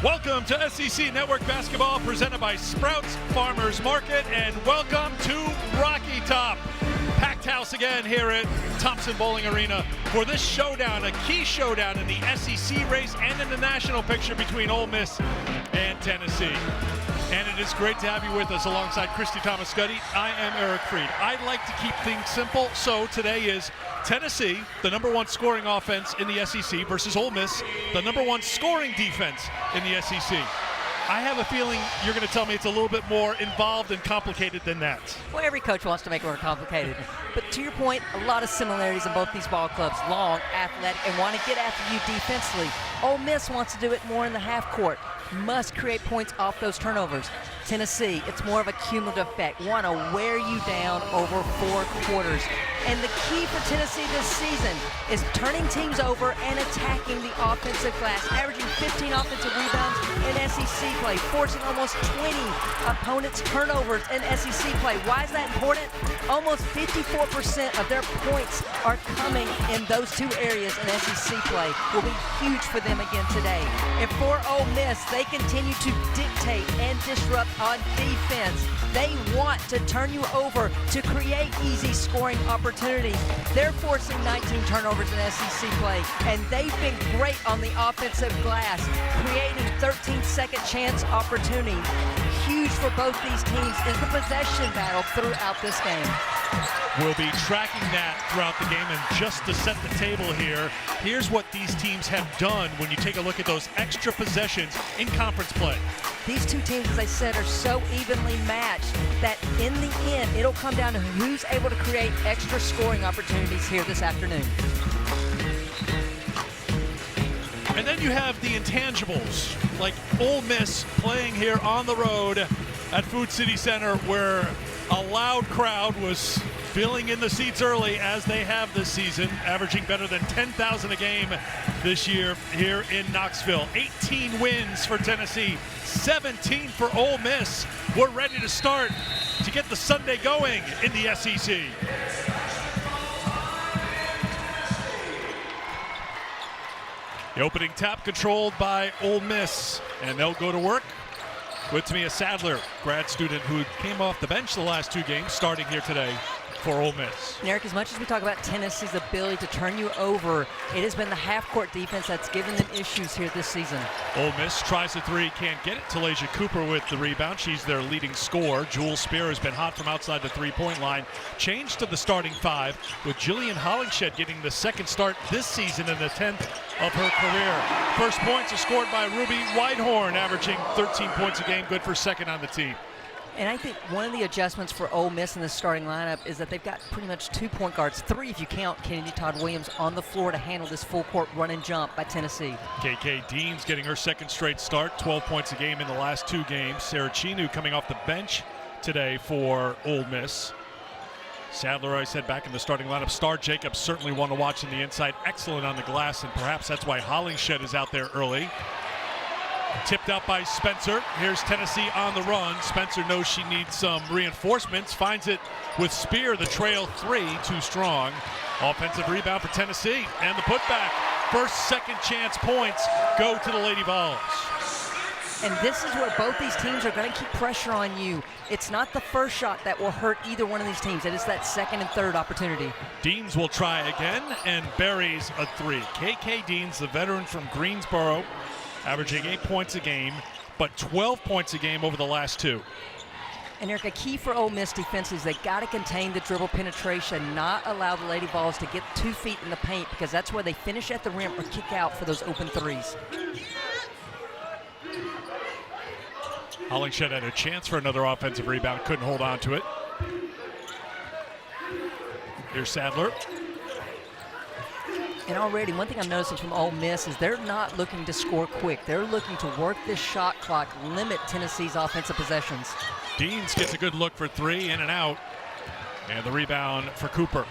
Welcome to SEC Network Basketball presented by Sprouts Farmers Market, and welcome to Rocky Top. Packed house again here at Thompson Bowling Arena for this showdown, a key showdown in the SEC race and in the national picture between Ole Miss and Tennessee. And it is great to have you with us alongside Christy Thomas-Scuddy. I am Eric Freed. I like to keep things simple, so today is Tennessee, the #1 scoring offense in the SEC, versus Ole Miss, the #1 scoring defense in the SEC. I have a feeling you're going to tell me it's a little bit more involved and complicated than that. Well, every coach wants to make it more complicated. But to your point, a lot of similarities in both these ball clubs. Long, athletic, and want to get after you defensively. Ole Miss wants to do it more in the half court. Must create points off those turnovers. Tennessee, it's more of a cumulative effect. Want to wear you down over 4 quarters. And the key for Tennessee this season is turning teams over and attacking the offensive glass, averaging 15 offensive rebounds in SEC play, forcing almost 20 opponents' turnovers in SEC play. Why is that important? Almost 54% of their points are coming in those two areas in SEC play. Will be huge for them again today. And for Ole Miss, they continue to dictate and disrupt on defense. They want to turn you over to create easy scoring opportunities. They're forcing 19 turnovers in SEC play, and they've been great on the offensive glass, creating 13-second chance opportunities. Huge for both these teams is the possession battle throughout this game. We'll be tracking that throughout the game, and just to set the table here, here's what these teams have done when you take a look at those extra possessions in conference play. These two teams, as I said, are so evenly matched that in the end, it'll come down to who's able to create extra scoring opportunities here this afternoon. And then you have the intangibles, like Ole Miss playing here on the road at Food City Center, where a loud crowd was filling in the seats early, as they have this season, averaging better than 10,000 a game this year here in Knoxville. 18 wins for Tennessee, 17 for Ole Miss. We're ready to start to get the Sunday going in the SEC. The opening tap controlled by Ole Miss, and they'll go to work with Tamia Sadler, grad student who came off the bench the last 2 games, starting here today for Ole Miss. And Eric, as much as we talk about Tennessee's ability to turn you over, it has been the half-court defense that's given them issues here this season. Ole Miss tries the 3, can't get it. Talasia Cooper with the rebound. She's their leading scorer. Jewel Spear has been hot from outside the 3-point line. Changed to the starting 5, with Jillian Hollingshed getting the 2nd start this season and the 10th of her career. First points are scored by Ruby Whitehorn, averaging 13 points a game, good for 2nd on the team. And I think one of the adjustments for Ole Miss in the starting lineup is that they've got pretty much 2 point guards, 3 if you count Kennedy Todd Williams, on the floor to handle this full court run and jump by Tennessee. KK Dean's getting her 2nd straight start, 12 points a game in the last 2 games. Sarah Chinu coming off the bench today for Ole Miss. Sadler, I said, back in the starting lineup. Star Jacobs, certainly one to watch on the inside. Excellent on the glass, and perhaps that's why Hollingshed is out there early. Tipped out by Spencer. Here's Tennessee on the run. Spencer knows she needs some reinforcements. Finds it with Spear. The trail 3, too strong. Offensive rebound for Tennessee. And the putback. First, second chance points go to the Lady Vols. And this is where both these teams are going to keep pressure on you. It's not the first shot that will hurt either one of these teams. It is that 2nd and 3rd opportunity. Deans will try again and buries a 3. KK Deans, the veteran from Greensboro, averaging 8 points a game, but 12 points a game over the last 2. And Eric, a key for Ole Miss defense is they got to contain the dribble penetration, not allow the Lady Vols to get 2 feet in the paint, because that's where they finish at the rim or kick out for those open 3s. Hollingshed had a chance for another offensive rebound, couldn't hold on to it. Here's Sadler. And already, one thing I'm noticing from Ole Miss is they're not looking to score quick. They're looking to work this shot clock, limit Tennessee's offensive possessions. Deans gets a good look for 3, in and out. And the rebound for Cooper.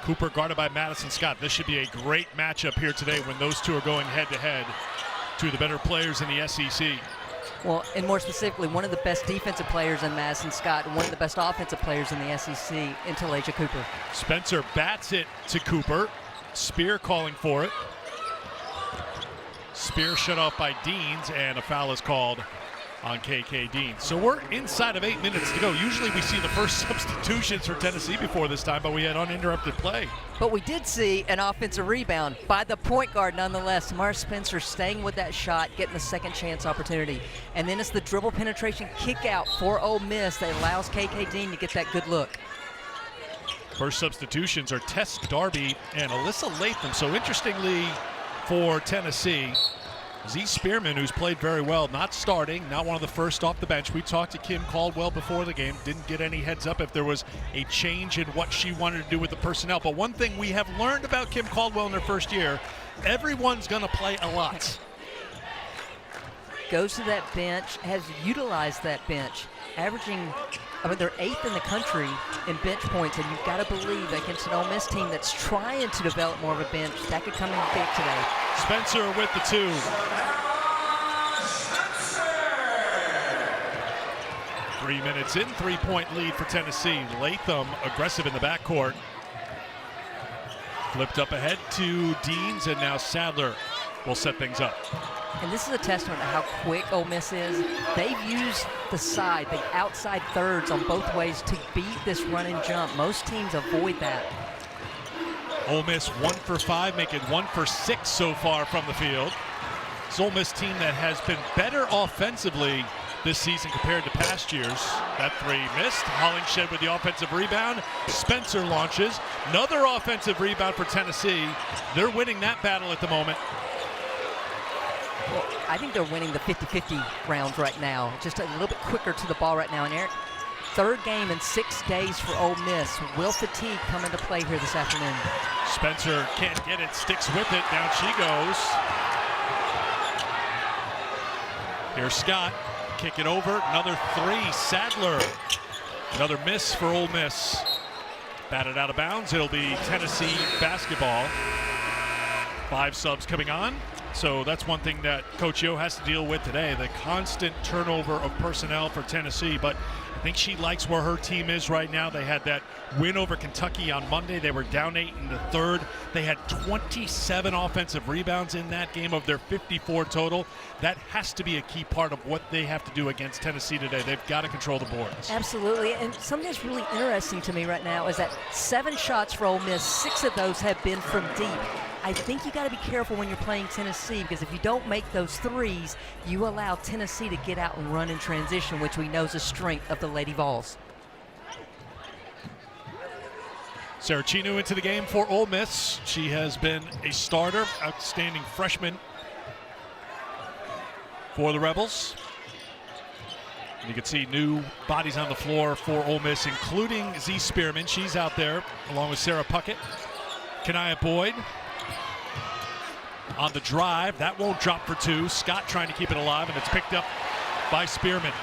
Cooper guarded by Madison Scott. This should be a great matchup here today when those two are going head-to-head. Two of the better players in the SEC. Well, and more specifically, one of the best defensive players in Madison Scott and one of the best offensive players in the SEC in Talasia Cooper. Spencer bats it to Cooper. Spear calling for it. Spear shut off by Deans, and a foul is called on KK Deans. So we're inside of 8 minutes to go. Usually we see the first substitutions for Tennessee before this time, but we had uninterrupted play. But we did see an offensive rebound by the point guard nonetheless. Tamara Spencer staying with that shot, getting the second chance opportunity. And then it's the dribble penetration kick out for Ole Miss that allows KK Dean to get that good look. First substitutions are Tess Darby and Alyssa Latham. So interestingly for Tennessee, Z Spearman, who's played very well, not starting, not one of the first off the bench. We talked to Kim Caldwell before the game, didn't get any heads up if there was a change in what she wanted to do with the personnel. But one thing we have learned about Kim Caldwell in her first year, everyone's going to play a lot. Goes to that bench, has utilized that bench, averaging, they're 8th in the country in bench points, and you've got to believe against an Ole Miss team that's trying to develop more of a bench, that could come in big today. Spencer with the 2. Three minutes in, 3-point lead for Tennessee. Latham aggressive in the backcourt. Flipped up ahead to Deans, and now Sadler will set things up. And this is a testament to how quick Ole Miss is. They've used the outside thirds on both ways to beat this run and jump. Most teams avoid that. Ole Miss 1 for 5, making 1 for 6 so far from the field. It's Ole Miss team that has been better offensively this season compared to past years. That 3 missed. Hollingshed with the offensive rebound. Spencer launches. Another offensive rebound for Tennessee. They're winning that battle at the moment. Well, I think they're winning the 50-50 rounds right now. Just a little bit quicker to the ball right now. And Eric, third game in 6 days for Ole Miss. Will fatigue come into play here this afternoon? Spencer can't get it, sticks with it. Down she goes. Here's Scott. Kick it over. Another 3. Sadler. Another miss for Ole Miss. Batted out of bounds. It'll be Tennessee basketball. 5 subs coming on. So that's one thing that Coach Yo has to deal with today, the constant turnover of personnel for Tennessee. But I think she likes where her team is right now. They had that win over Kentucky on Monday. They were down 8 in the third. They had 27 offensive rebounds in that game of their 54 total. That has to be a key part of what they have to do against Tennessee today. They've got to control the boards. Absolutely. And something that's really interesting to me right now is that 7 shots for Ole Miss, 6 of those have been from deep. I think you got to be careful when you're playing Tennessee, because if you don't make those threes, you allow Tennessee to get out and run in transition, which we know is a strength of the Lady Vols. Saracino into the game for Ole Miss. She has been a starter, outstanding freshman for the Rebels. You can see new bodies on the floor for Ole Miss, including Z Spearman. She's out there along with Sarah Puckett. Kanaya Boyd on the drive. That won't drop for 2. Scott trying to keep it alive, and it's picked up by Spearman.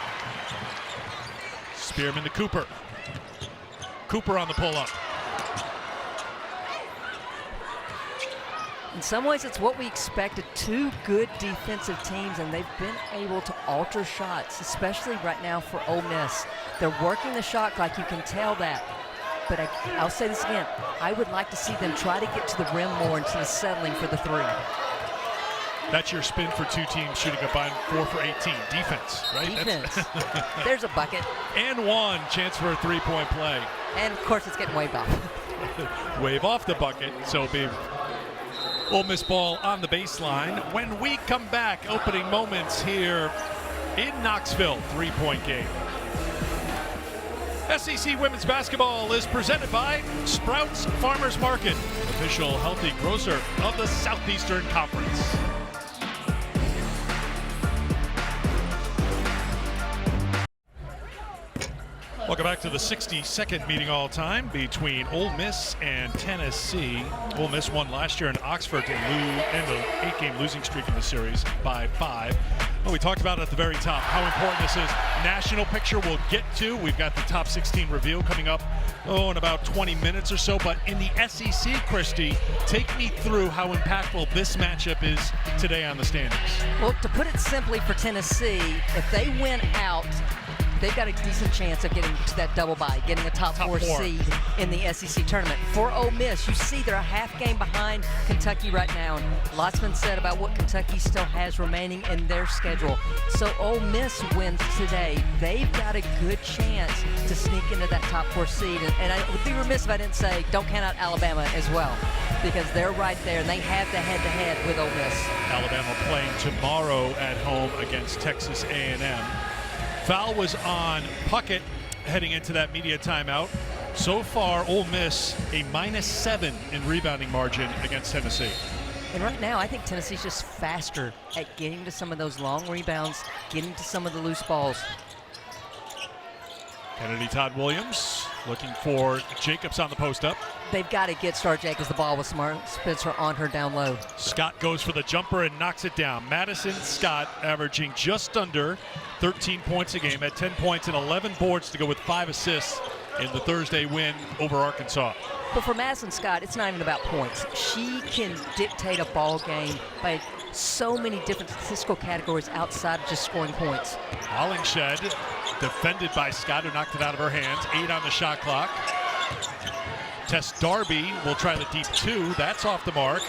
Spearman to Cooper. Cooper on the pull-up. In some ways, it's what we expected. 2 good defensive teams, and they've been able to alter shots, especially right now for Ole Miss. They're working the shot clock. You can tell that. But I'll say this again. I would like to see them try to get to the rim more instead of settling for the 3. That's your spin for 2 teams shooting a combined 4 for 18. Defense, right? Defense. There's a bucket. And 1. Chance for a 3-point play. And, of course, it's getting waved off. Wave off the bucket. So it'll be Ole Miss ball on the baseline. When we come back, opening moments here in Knoxville. 3-point game. SEC Women's Basketball is presented by Sprouts Farmers Market, official healthy grocer of the Southeastern Conference. Welcome back to the 62nd meeting all time between Ole Miss and Tennessee. Ole Miss won last year in Oxford to end the 8-game losing streak in the series by 5. Well, we talked about it at the very top, how important this is. National picture we'll get to. We've got the top 16 reveal coming up, in about 20 minutes or so. But in the SEC, Christy, take me through how impactful this matchup is today on the standings. Well, to put it simply for Tennessee, if they win out, they've got a decent chance of getting to that double bye, getting a top four seed in the SEC tournament. For Ole Miss, you see they're a half game behind Kentucky right now. And lots been said about what Kentucky still has remaining in their schedule. So Ole Miss wins today. They've got a good chance to sneak into that top four seed. And I would be remiss if I didn't say don't count out Alabama as well, because they're right there and they have the head-to-head with Ole Miss. Alabama playing tomorrow at home against Texas A&M. Foul was on Puckett heading into that media timeout. So far, Ole Miss a -7 in rebounding margin against Tennessee. And right now, I think Tennessee's just faster at getting to some of those long rebounds, getting to some of the loose balls. Kennedy Todd Williams looking for Jacobs on the post up. They've got to get Star Jacobs the ball with Smart Spencer on her down low. Scott goes for the jumper and knocks it down. Madison Scott averaging just under 13 points a game, at 10 points and 11 boards to go with 5 assists in the Thursday win over Arkansas. But for Madison Scott, it's not even about points. She can dictate a ball game by so many different statistical categories outside of just scoring points. Hollingshed defended by Scott, who knocked it out of her hands. 8 on the shot clock. Tess Darby will try the deep 2. That's off the mark.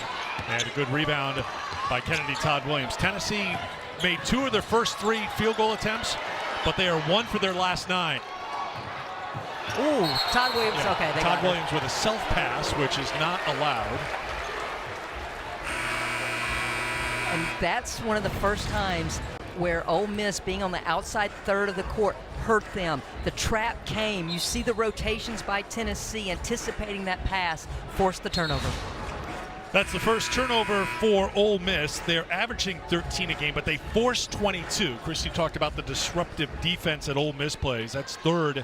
And a good rebound by Kennedy Todd Williams. Tennessee made 2 of their first 3 field goal attempts, but they are 1 for their last 9. Ooh, Todd Williams, Yeah, okay. Todd Williams with a self-pass, which is not allowed. And that's one of the first times where Ole Miss being on the outside third of the court hurt them. The trap came. You see the rotations by Tennessee anticipating that pass, forced the turnover. That's the first turnover for Ole Miss. They're averaging 13 a game, but they forced 22. Christy talked about the disruptive defense that Ole Miss plays. That's third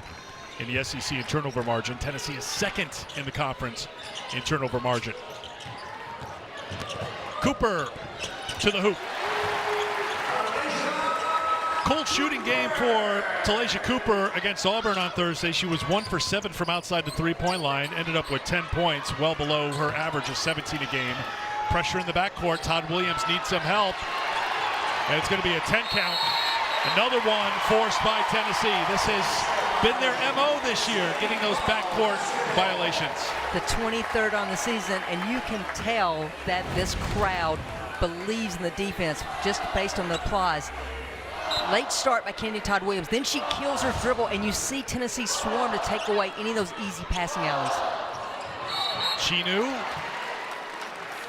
in the SEC in turnover margin. Tennessee is second in the conference in turnover margin. Cooper to the hoop. Cold shooting game for Talaysia Cooper against Auburn on Thursday. She was 1 for 7 from outside the three-point line, ended up with 10 points, well below her average of 17 a game. Pressure in the backcourt. Todd Williams needs some help, and it's going to be a 10 count. Another one forced by Tennessee. This has been their MO this year, getting those backcourt violations. The 23rd on the season, and you can tell that this crowd believes in the defense just based on the applause. Late start by Kennedy Todd Williams. Then she kills her dribble, and you see Tennessee swarm to take away any of those easy passing alleys. Chinu,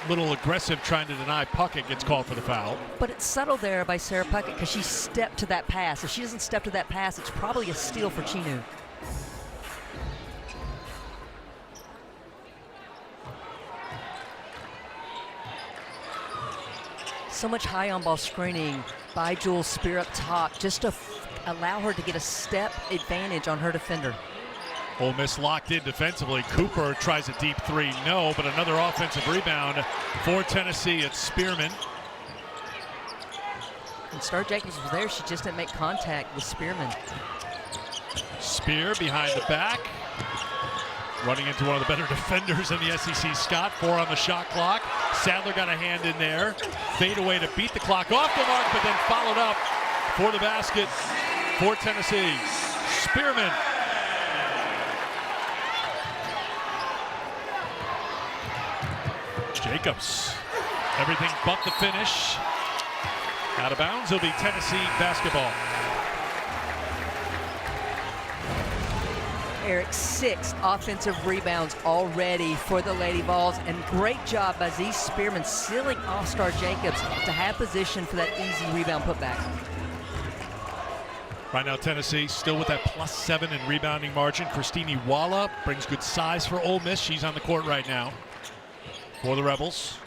little aggressive trying to deny Puckett, gets called for the foul. But it's subtle there by Sarah Puckett because she stepped to that pass. If she doesn't step to that pass, it's probably a steal for Chinu. So much high on ball screening by Jules Spear up top just to allow her to get a step advantage on her defender. Ole Miss locked in defensively. Cooper tries a deep 3, no, but another offensive rebound for Tennessee. It's Spearman. And Star Jacobs was there, she just didn't make contact with Spearman. Spear behind the back, running into one of the better defenders in the SEC. Scott, 4 on the shot clock. Sadler got a hand in there. Fade away to beat the clock off the mark, but then followed up for the basket for Tennessee. Spearman. Jacobs. Everything but the finish. Out of bounds. It'll be Tennessee basketball. Eric, 6 offensive rebounds already for the Lady Vols, and great job by Z Spearman sealing off Star Jacobs to have position for that easy rebound putback. Right now, Tennessee still with that +7 in rebounding margin. Christine Walla brings good size for Ole Miss. She's on the court right now for the Rebels.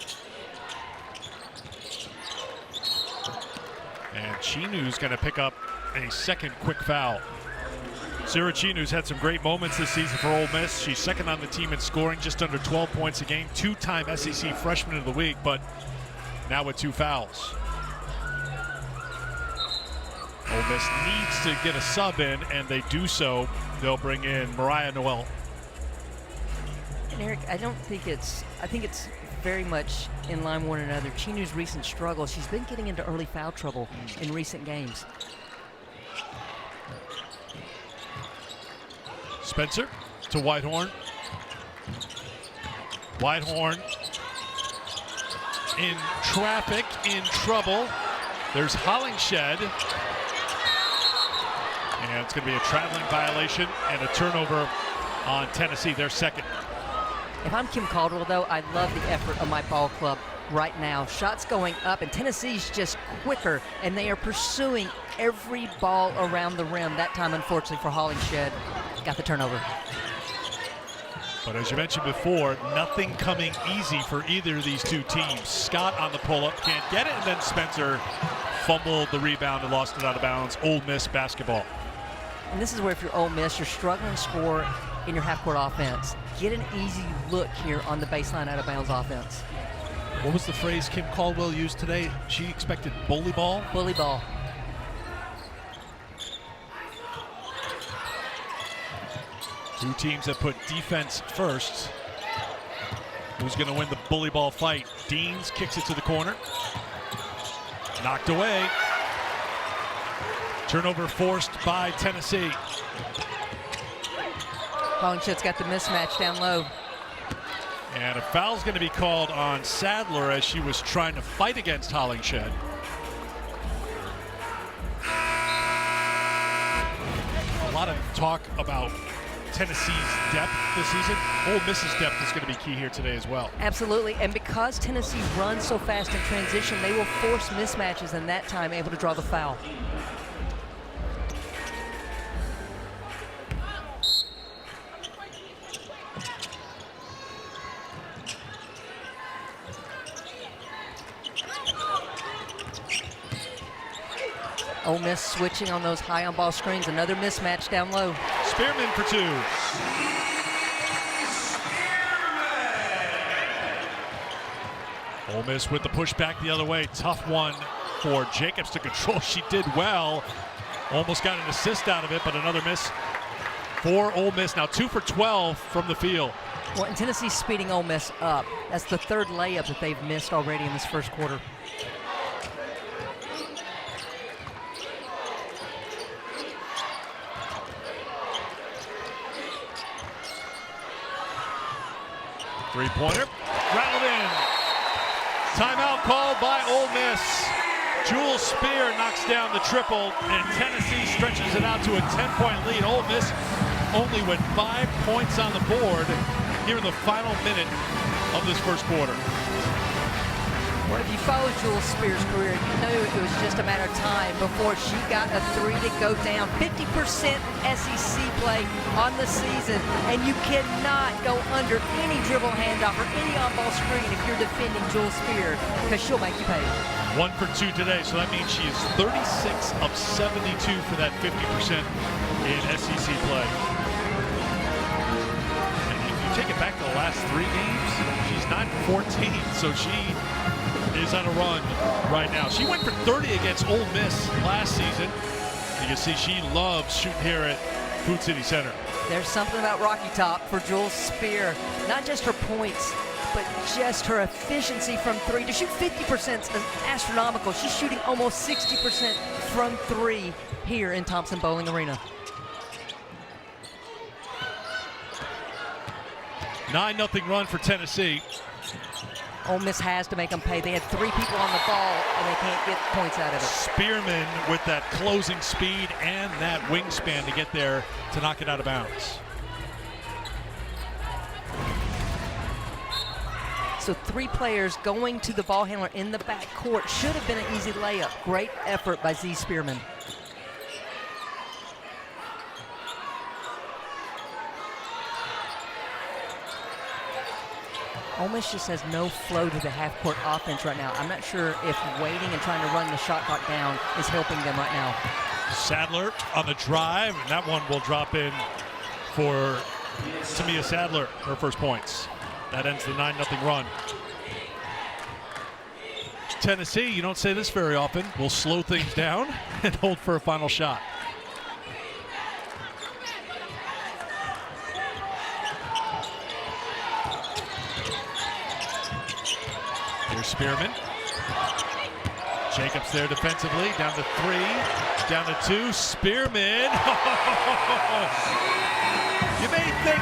And Chinu's going to pick up a second quick foul. Sarah Chinu's had some great moments this season for Ole Miss. She's second on the team in scoring, just under 12 points a game. 2-time SEC Freshman of the Week, but now with 2 fouls. Ole Miss needs to get a sub in, and they do so. They'll bring in Mariah Noel. And Eric, I think it's very much in line with one another. Chinu's recent struggles, she's been getting into early foul trouble in recent games. Spencer to Whitehorn. Whitehorn in traffic, in trouble. There's Hollingshed. And it's going to be a traveling violation and a turnover on Tennessee, their second. If I'm Kim Caldwell, though, I love the effort of my ball club right now. Shots going up, and Tennessee's just quicker, and they are pursuing every ball around the rim. That time, unfortunately, for Hollingshed, got the turnover. But as you mentioned before, nothing coming easy for either of these two teams. Scott on the pull-up, can't get it, and then Spencer fumbled the rebound and lost it out of bounds. Ole Miss basketball. And this is where if you're Ole Miss, you're struggling to score in your half-court offense. Get an easy look here on the baseline out-of-bounds offense. What was the phrase Kim Caldwell used today? She expected bully ball? Bully ball. Two teams that put defense first. Who's going to win the bully ball fight? Deans kicks it to the corner. Knocked away. Turnover forced by Tennessee. Hollingshed's got the mismatch down low. And a foul's going to be called on Sadler as she was trying to fight against Hollingshed. A lot of talk about Tennessee's depth this season. Ole Miss's depth is going to be key here today as well. Absolutely, and because Tennessee runs so fast in transition, they will force mismatches, and that time able to draw the foul. Ole Miss switching on those high on ball screens. Another mismatch down low. Spearman for two. Ole Miss with the pushback the other way. Tough one for Jacobs to control. She did well. Almost got an assist out of it, but another miss for Ole Miss. Now 2 for 12 from the field. Well, and Tennessee's speeding Ole Miss up. That's the third layup that they've missed already in this first quarter. Three-pointer, rattled in. Timeout called by Ole Miss. Jules Spear knocks down the triple, and Tennessee stretches it out to a 10-point lead. Ole Miss only with 5 points on the board here in the final minute of this first quarter. Well, if you follow Jules Spear's career, you knew it was just a matter of time before she got a three to go down. 50% SEC play on the season, and you cannot go under any dribble handoff or any on-ball screen if you're defending Jules Spear, because she'll make you pay. 1 for 2 today, so that means she is 36 of 72 for that 50% in SEC play. And if you take it back to the last 3 games, she's 9-14, so she is on a run right now. She went for 30 against Ole Miss last season. You can see she loves shooting here at Food City Center. There's something about Rocky Top for Jules Spear. Not just her points, but just her efficiency from three. To shoot 50% is astronomical. She's shooting almost 60% from three here in Thompson Bowling Arena. 9-0 run for Tennessee. Ole Miss has to make them pay. They had 3 people on the ball, and they can't get points out of it. Spearman with that closing speed and that wingspan to get there to knock it out of bounds. So 3 players going to the ball handler in the backcourt. Should have been an easy layup. Great effort by Z Spearman. Ole Miss just has no flow to the half-court offense right now. I'm not sure if waiting and trying to run the shot clock down is helping them right now. Sadler on the drive, and that one will drop in for Tamia Sadler, her first points. That ends the 9-0 run. Tennessee, you don't say this very often, will slow things down and hold for a final shot. Here's Spearman. Jacobs there defensively, down to 3, down to 2, Spearman. You may think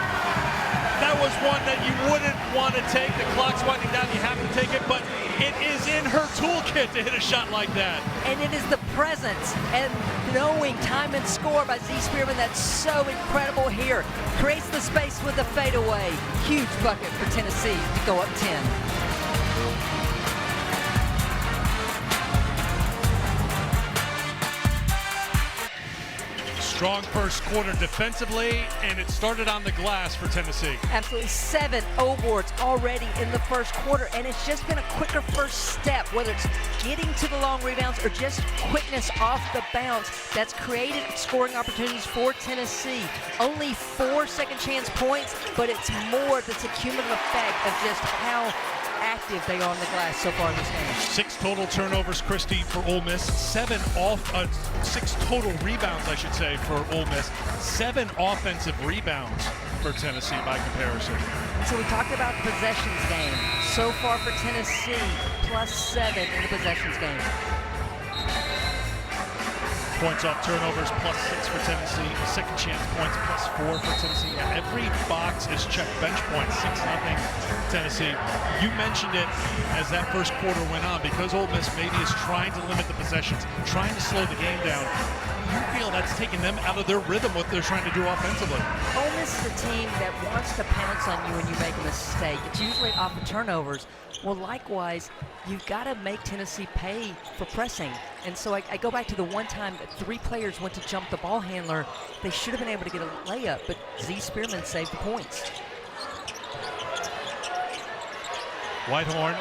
that was one that you wouldn't want to take. The clock's winding down, you have to take it, but it is in her toolkit to hit a shot like that. And it is the presence and knowing time and score by Z Spearman that's so incredible here. Creates the space with the fadeaway. Huge bucket for Tennessee to go up 10. Strong first quarter defensively, and it started on the glass for Tennessee. Absolutely 7 O-boards already in the first quarter, and it's just been a quicker first step, whether it's getting to the long rebounds or just quickness off the bounce that's created scoring opportunities for Tennessee. Only 4 second chance points, but it's more that's a cumulative effect of just how active they are on the glass so far in this game. 6 total turnovers, Christie, for Ole Miss. 6 total rebounds, I should say, for Ole Miss. 7 offensive rebounds for Tennessee by comparison. So we talked about the possessions game. So far for Tennessee, +7 in the possessions game. Points off turnovers, +6 for Tennessee. Second chance points, +4 for Tennessee. And every box is checked bench points, 6-0 Tennessee. You mentioned it as that first quarter went on, because Ole Miss maybe is trying to limit the possessions, trying to slow the game down. You feel that's taking them out of their rhythm, what they're trying to do offensively. Ole Miss is a team that wants to pounce on you when you make a mistake. It's usually off the turnovers. Well, likewise, you've got to make Tennessee pay for pressing. And so I go back to the one time that 3 players went to jump the ball handler. They should have been able to get a layup, but Z Spearman saved the points. Whitehorn.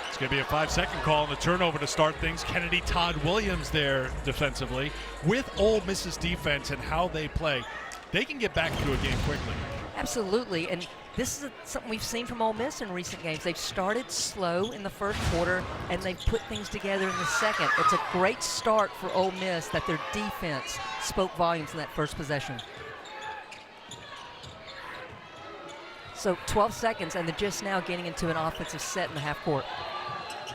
It's going to be a 5-second call on the turnover to start things. Kennedy Todd Williams there defensively. With Ole Miss's defense and how they play, they can get back into a game quickly. Absolutely, and this is something we've seen from Ole Miss in recent games. They've started slow in the first quarter, and they've put things together in the second. It's a great start for Ole Miss that their defense spoke volumes in that first possession. So 12 seconds, and they're just now getting into an offensive set in the half court.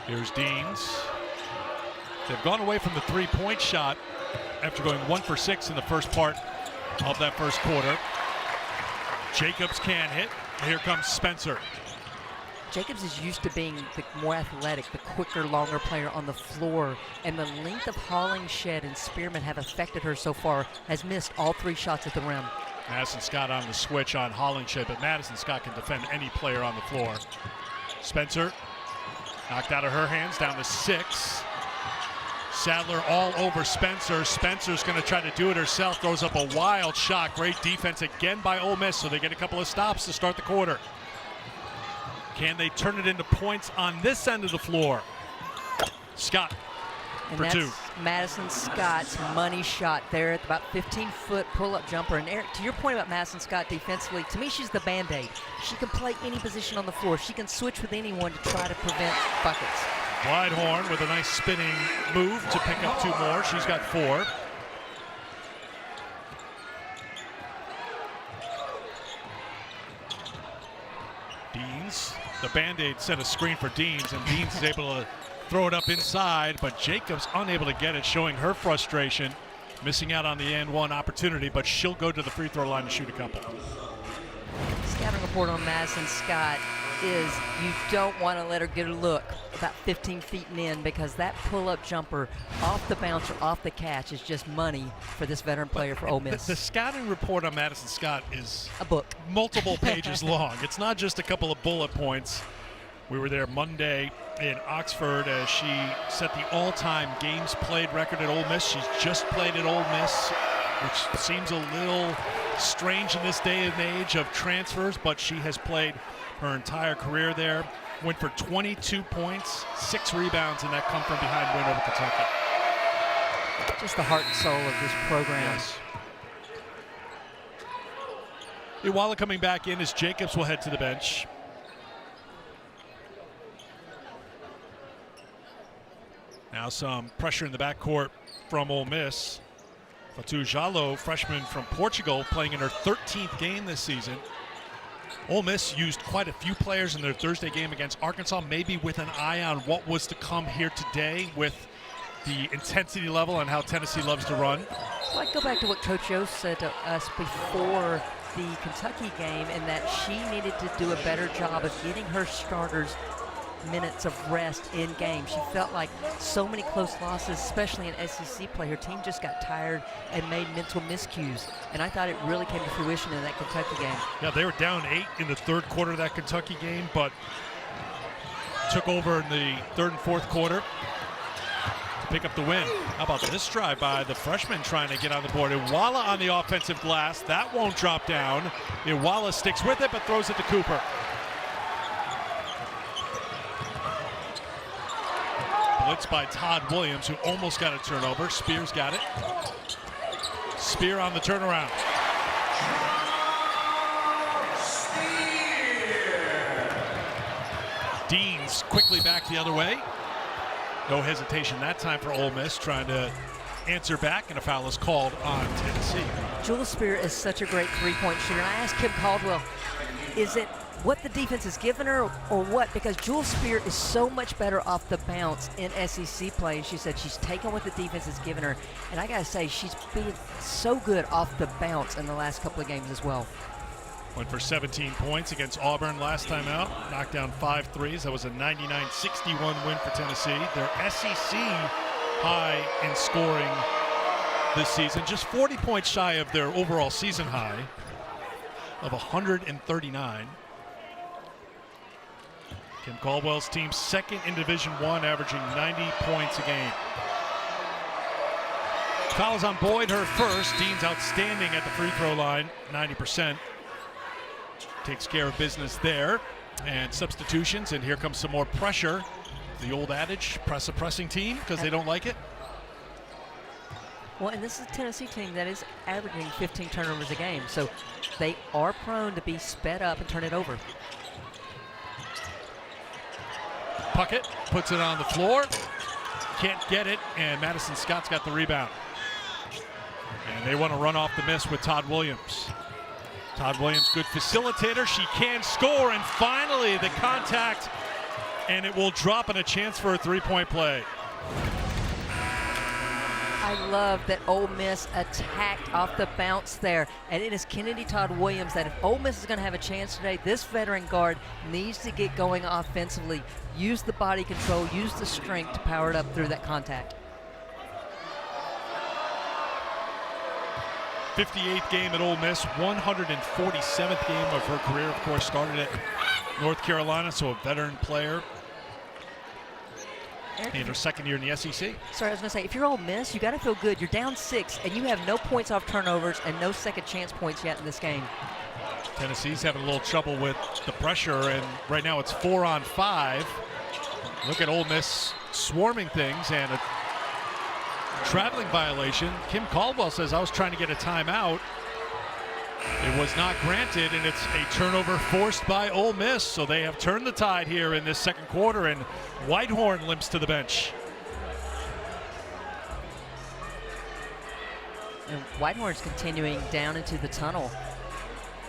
Here's Deans. They've gone away from the three-point shot after going 1 for 6 in the first part of that first quarter. Jacobs can hit. Here comes Spencer. Jacobs is used to being the more athletic, the quicker, longer player on the floor, and the length of Hollingshed and Spearman have affected her so far. Has missed all 3 shots at the rim. Madison Scott on the switch on Hollingshed, but Madison Scott can defend any player on the floor. Spencer knocked out of her hands, down to 6. Sadler all over Spencer. Spencer's going to try to do it herself, throws up a wild shot. Great defense again by Ole Miss, so they get a couple of stops to start the quarter. Can they turn it into points on this end of the floor? Scott and for that's 2. Madison Scott's money shot there at about 15-foot pull-up jumper. And Eric, to your point about Madison Scott defensively, to me she's the Band-Aid. She can play any position on the floor. She can switch with anyone to try to prevent buckets. Whitehorn with a nice spinning move to pick up 2 more. She's got 4. Deans, the Band-Aid set a screen for Deans, and Deans is able to throw it up inside, but Jacobs unable to get it, showing her frustration, missing out on the and one opportunity, but she'll go to the free throw line and shoot a couple. Scouting report on Madison Scott is you don't want to let her get a look about 15 feet and in, because that pull-up jumper off the bounce or off the catch is just money for this veteran player for Ole Miss. The scouting report on Madison Scott is a book, multiple pages long. It's not just a couple of bullet points. We were there Monday in Oxford as she set the all-time games played record at Ole Miss. She's just played at Ole Miss, which seems a little strange in this day and age of transfers, but she has played her entire career there. Went for 22 points, 6 rebounds, and that come from behind win over Kentucky. Just the heart and soul of this program. Yes. Iwala coming back in as Jacobs will head to the bench. Now some pressure in the backcourt from Ole Miss. Fatou Jallo, freshman from Portugal, playing in her 13th game this season. Ole Miss used quite a few players in their Thursday game against Arkansas, maybe with an eye on what was to come here today with the intensity level and how Tennessee loves to run. Well, I go back to what Coach Yost said to us before the Kentucky game, in that she needed to do a better job of getting her starters minutes of rest in game. She felt like so many close losses, especially in SEC play, her team just got tired and made mental miscues, and I thought it really came to fruition in that Kentucky game. Yeah, they were down 8 in the third quarter of that Kentucky game, but took over in the third and fourth quarter to pick up the win. How about this drive by the freshman trying to get on the board? Iwala on the offensive glass. That won't drop down. Iwala sticks with it, but throws it to Cooper. Blitz by Todd Williams, who almost got a turnover. Spears got it. Spear on the turnaround. Deans quickly back the other way. No hesitation that time for Ole Miss, trying to answer back, and a foul is called on Tennessee. Jules Spear is such a great three-point shooter. I asked Kim Caldwell, is it what the defense has given her or what? Because Jules Spear is so much better off the bounce in SEC play. She said she's taken what the defense has given her, and I gotta say, she's been so good off the bounce in the last couple of games as well. Went for 17 points against Auburn last time out. Knocked down 5 threes. That was a 99-61 win for Tennessee. Their SEC high in scoring this season. Just 40 points shy of their overall season high of 139. Kim Caldwell's team second in Division I, averaging 90 points a game. Fouls on Boyd, her first. Dean's outstanding at the free throw line, 90%. Takes care of business there. And substitutions, and here comes some more pressure. The old adage, press a pressing team because they don't like it. Well, and this is a Tennessee team that is averaging 15 turnovers a game, so they are prone to be sped up and turn it over. Puckett puts it on the floor. Can't get it, and Madison Scott's got the rebound. And they want to run off the miss with Todd Williams. Todd Williams, good facilitator. She can score, and finally the contact, and it will drop in a chance for a three-point play. I love that Ole Miss attacked off the bounce there, and it is Kennedy Todd Williams that if Ole Miss is going to have a chance today, this veteran guard needs to get going offensively, use the body control, use the strength to power it up through that contact. 58th game at Ole Miss, 147th game of her career. Of course, started at North Carolina, so a veteran player. In her second year in the SEC. Sorry, I was going to say, if you're Ole Miss, you got to feel good. You're down 6, and you have no points off turnovers and no second chance points yet in this game. Tennessee's having a little trouble with the pressure, and right now it's 4 on 5. Look at Ole Miss swarming things, and a traveling violation. Kim Caldwell says, I was trying to get a timeout. It was not granted, and it's a turnover forced by Ole Miss. So they have turned the tide here in this second quarter, and Whitehorn limps to the bench. And Whitehorn's continuing down into the tunnel.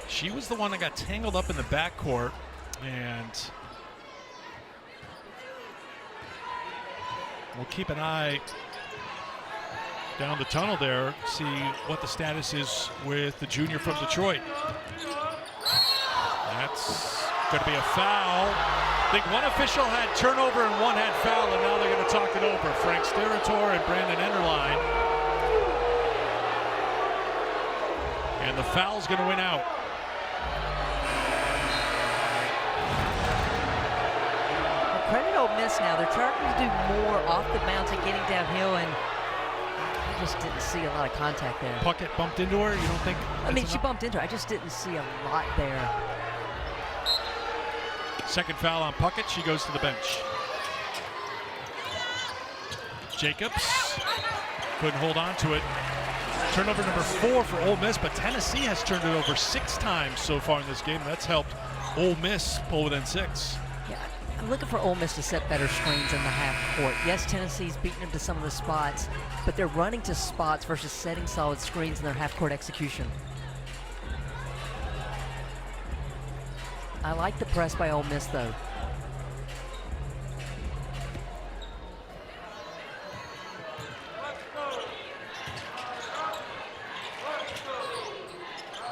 She was the one that got tangled up in the backcourt, and we'll keep an eye down the tunnel there, see what the status is with the junior from Detroit. That's going to be a foul. I think one official had turnover and one had foul, and now they're going to talk it over. Frank Sterator and Brandon Enderline. And the foul's going to win out. Well, credit Ole Miss now. They're trying to do more off the bounce and getting downhill, and I just didn't see a lot of contact there. Puckett bumped into her, you don't think? I mean, she bumped into her. I just didn't see a lot there. Second foul on Puckett. She goes to the bench. Jacobs couldn't hold on to it. Turnover number 4 for Ole Miss, but Tennessee has turned it over 6 times so far in this game. That's helped Ole Miss pull within 6. Yeah, I'm looking for Ole Miss to set better screens in the half court. Yes, Tennessee's beating them to some of the spots, but they're running to spots versus setting solid screens in their half court execution. I like the press by Ole Miss, though.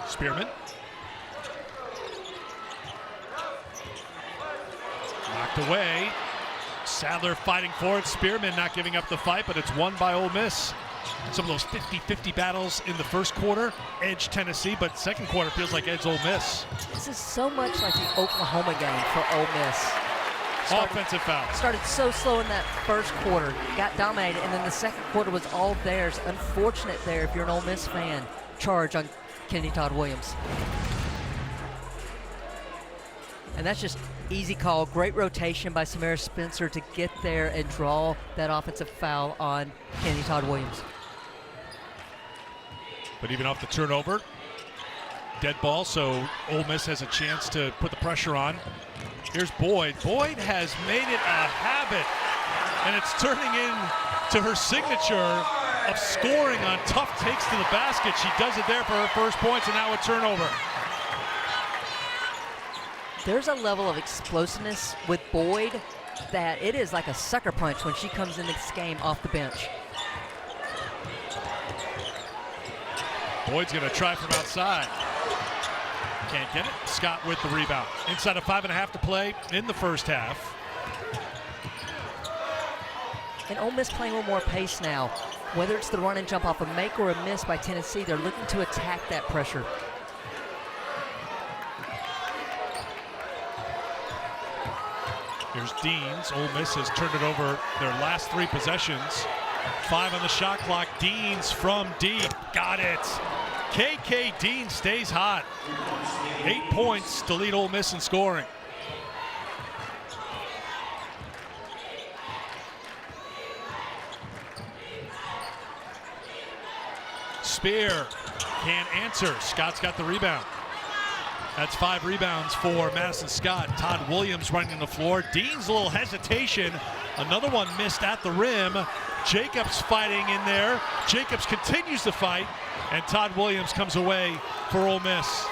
Spearman. Knocked away. Sadler fighting for it. Spearman not giving up the fight, but it's won by Ole Miss. Some of those 50-50 battles in the first quarter, edge Tennessee, but second quarter feels like edge Ole Miss. This is so much like the Oklahoma game for Ole Miss. Offensive foul. Started so slow in that first quarter, got dominated, and then the second quarter was all theirs. Unfortunate there if you're an Ole Miss fan. Charge on Kennedy Todd Williams. And that's just easy call. Great rotation by Samara Spencer to get there and draw that offensive foul on Kennedy Todd Williams. But even off the turnover, dead ball, so Ole Miss has a chance to put the pressure on. Here's Boyd. Boyd has made it a habit, and it's turning into her signature of scoring on tough takes to the basket. She does it there for her first points, and now a turnover. There's a level of explosiveness with Boyd that it is like a sucker punch when she comes in this game off the bench. Boyd's going to try from outside. Can't get it. Scott with the rebound. Inside of 5.5 to play in the first half. And Ole Miss playing a little more pace now. Whether it's the run and jump off a make or a miss by Tennessee, they're looking to attack that pressure. Here's Deans. Ole Miss has turned it over their last 3 possessions. 5 on the shot clock. Deans from deep. Got it. KK Dean stays hot. 8 points to lead Ole Miss in scoring. Spear can't answer. Scott's got the rebound. That's 5 rebounds for Madison Scott. Todd Williams running the floor. Dean's a little hesitation. Another one missed at the rim. Jacobs fighting in there. Jacobs continues to fight, and Todd Williams comes away for Ole Miss.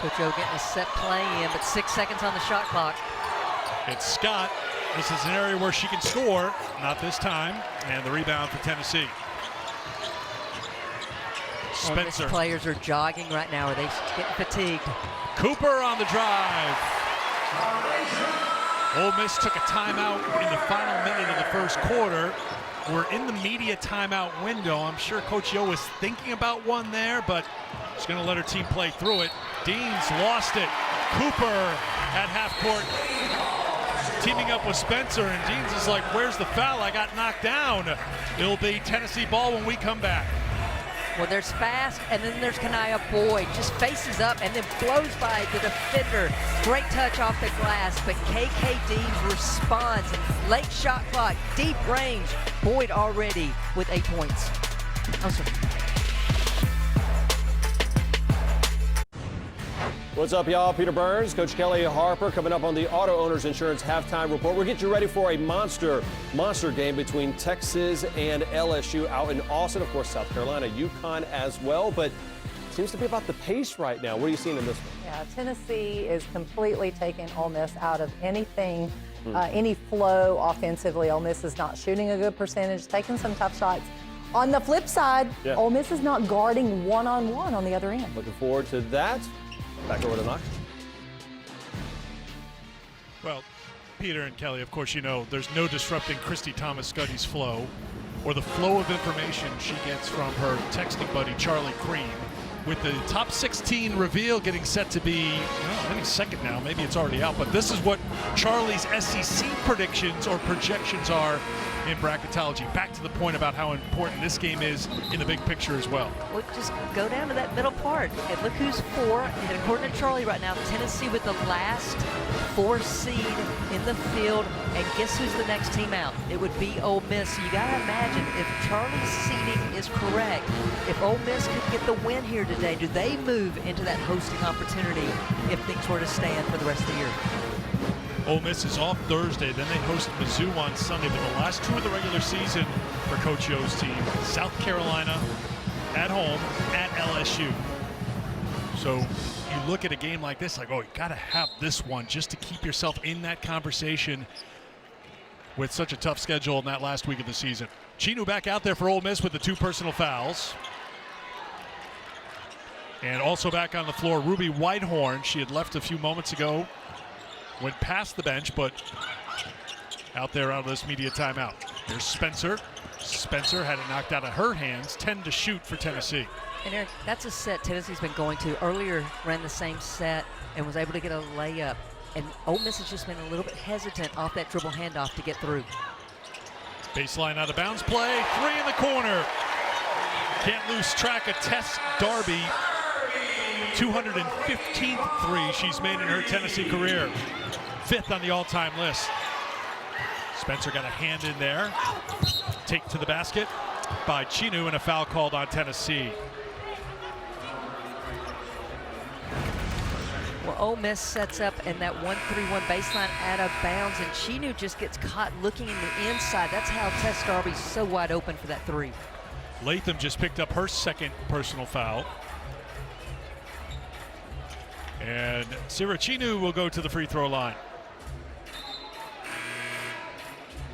Coach O getting a set play in, but 6 seconds on the shot clock. It's Scott. This is an area where she can score. Not this time. And the rebound for Tennessee. Spencer. Players are jogging right now. Are they getting fatigued? Cooper on the drive. Ole Miss took a timeout in the final minute of the first quarter. We're in the media timeout window. I'm sure Coach Yo was thinking about one there, but she's going to let her team play through it. Deans lost it. Cooper at half court teaming up with Spencer, and Deans is like, where's the foul? I got knocked down. It'll be Tennessee ball when we come back. Well, there's Fast, and then there's Kanaya Boyd. Just faces up and then blows by the defender. Great touch off the glass, but KK Deans responds. Late shot clock, deep range. Boyd already with 8 points. Awesome. What's up, y'all? Peter Burns, Coach Kelly Harper coming up on the Auto Owners Insurance Halftime Report. We'll get you ready for a monster game between Texas and LSU out in Austin. Of course, South Carolina, UConn as well, but it seems to be about the pace right now. What are you seeing in this one? Yeah, Tennessee is completely taking Ole Miss out of anything, any flow offensively. Ole Miss is not shooting a good percentage, taking some tough shots. On the flip side, Ole Miss is not guarding one-on-one on the other end. Looking forward to that. Back over to Knox. Well, Peter and Kelly, of course, you know there's no disrupting Christy Thomas Scuddy's flow or the flow of information she gets from her texting buddy Charlie Cream. With the top 16 reveal getting set to be any second now, maybe it's already out, but this is what Charlie's SEC predictions or projections are in bracketology. Back to the point about how important this game is in the big picture as well. Well, just go down to that middle part and look who's 4. And according to Charlie right now, Tennessee with the last 4 seed in the field. And guess who's the next team out? It would be Ole Miss. So you got to imagine if Charlie's seeding is correct, if Ole Miss could get the win here today, do they move into that hosting opportunity if things were to stand for the rest of the year? Ole Miss is off Thursday, then they host Mizzou on Sunday, but the last 2 of the regular season for Coach Yo's team, South Carolina at home at LSU. So you look at a game like this, like, oh, you got to have this one just to keep yourself in that conversation with such a tough schedule in that last week of the season. Chinu back out there for Ole Miss with the 2 personal fouls. And also back on the floor, Ruby Whitehorn. She had left a few moments ago, went past the bench, but out there out of this media timeout. Here's Spencer. Spencer had it knocked out of her hands, 10 to shoot for Tennessee. And Eric, that's a set Tennessee's been going to. Earlier ran the same set and was able to get a layup. And Ole Miss has just been a little bit hesitant off that dribble handoff to get through. Baseline out of bounds play, 3 in the corner. Can't lose track of Tess Darby. 215th 3 she's made in her Tennessee career. 5th on the all-time list. Spencer got a hand in there. Take to the basket by Chinu, and a foul called on Tennessee. Well, Ole Miss sets up in that 1-3-1 baseline out of bounds, and Chinu just gets caught looking in the inside. That's how Tess Darby's so wide open for that 3. Latham just picked up her 2nd personal foul. And Sira Chinu will go to the free throw line.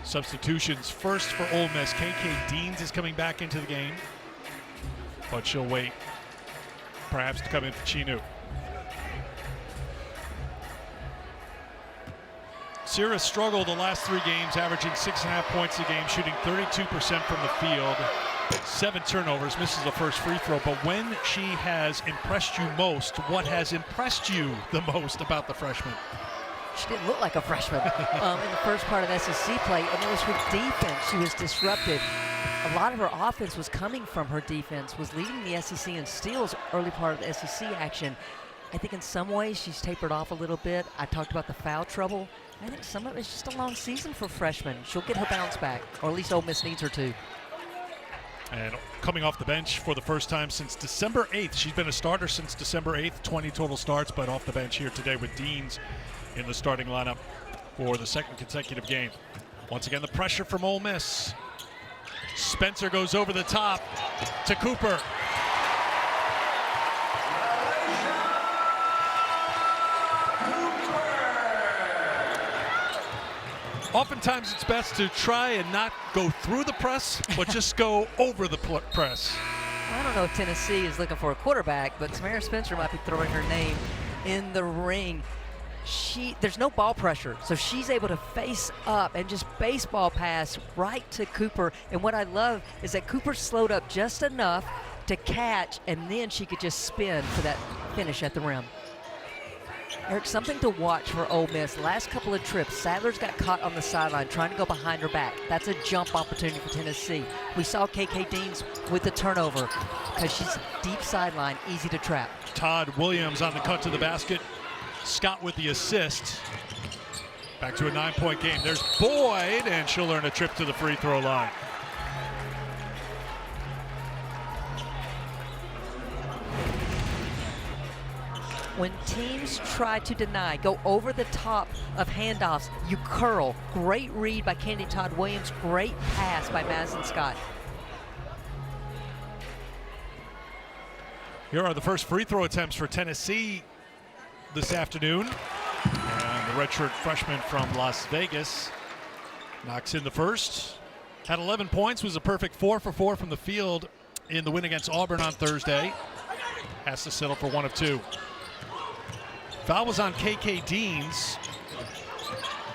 Substitutions first for Ole Miss. KK Deans is coming back into the game, but she'll wait perhaps to come in for Chinu. Sierra struggled the last 3 games, averaging 6.5 points a game, shooting 32% from the field, 7 turnovers, misses the first free throw. But when she has impressed you most, what has impressed you the most about the freshman? She didn't look like a freshman in the first part of SEC play, and it was her defense. She was disrupted. A lot of her offense was coming from her defense, was leading the SEC in steals early part of the SEC action. I think in some ways she's tapered off a little bit. I talked about the foul trouble. I think some of it's just a long season for freshmen. She'll get her bounce back, or at least Ole Miss needs her to. And coming off the bench for the first time since December 8th. She's been a starter since December 8th, 20 total starts, but off the bench here today with Deans in the starting lineup for the 2nd consecutive game. Once again, the pressure from Ole Miss. Spencer goes over the top to Cooper. Oftentimes it's best to try and not go through the press, but just go over the press. I don't know if Tennessee is looking for a quarterback, but Samara Spencer might be throwing her name in the ring. There's no ball pressure, so she's able to face up and just baseball pass right to Cooper. And what I love is that Cooper slowed up just enough to catch, and then she could just spin for that finish at the rim. Eric, something to watch for Ole Miss. Last couple of trips, Sadler's got caught on the sideline trying to go behind her back. That's a jump opportunity for Tennessee. We saw KK Deans with the turnover because she's deep sideline, easy to trap. Todd Williams on the cut to the basket. Scott with the assist. Back to a 9-point game. There's Boyd, and she'll earn a trip to the free throw line. When teams try to deny, go over the top of handoffs, you curl. Great read by Candy Todd Williams. Great pass by Madison Scott. Here are the first free throw attempts for Tennessee this afternoon. And the redshirt freshman from Las Vegas knocks in the first. Had 11 points, was a perfect 4 for 4 from the field in the win against Auburn on Thursday. Has to settle for 1 of 2. Foul was on KK Deans.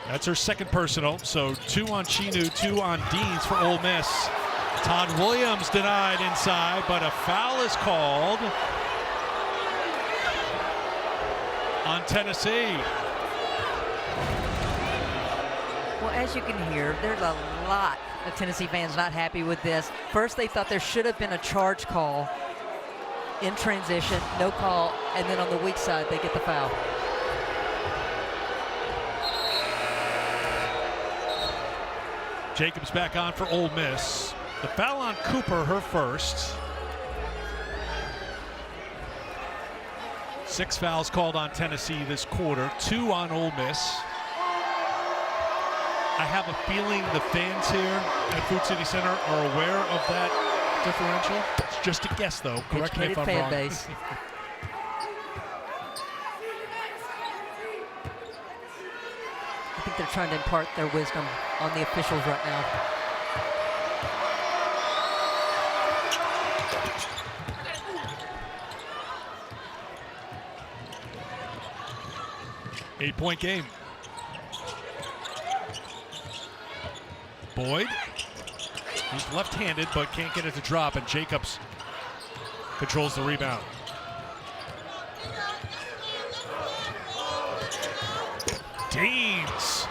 That's her 2nd personal, so 2 on Chinu, 2 on Deans for Ole Miss. Todd Williams denied inside, but a foul is called on Tennessee. Well, as you can hear, there's a lot of Tennessee fans not happy with this. First, they thought there should have been a charge call in transition, no call, and then on the weak side, they get the foul. Jacobs back on for Ole Miss. The foul on Cooper, her first. 6 fouls called on Tennessee this quarter, 2 on Ole Miss. I have a feeling the fans here at Food City Center are aware of that differential. It's just a guess, though. Correct me if I'm Fan wrong. base. I think they're trying to impart their wisdom on the officials right now. Eight-point game. Boyd, he's left-handed but can't get it to drop, and Jacobs controls the rebound. Deans.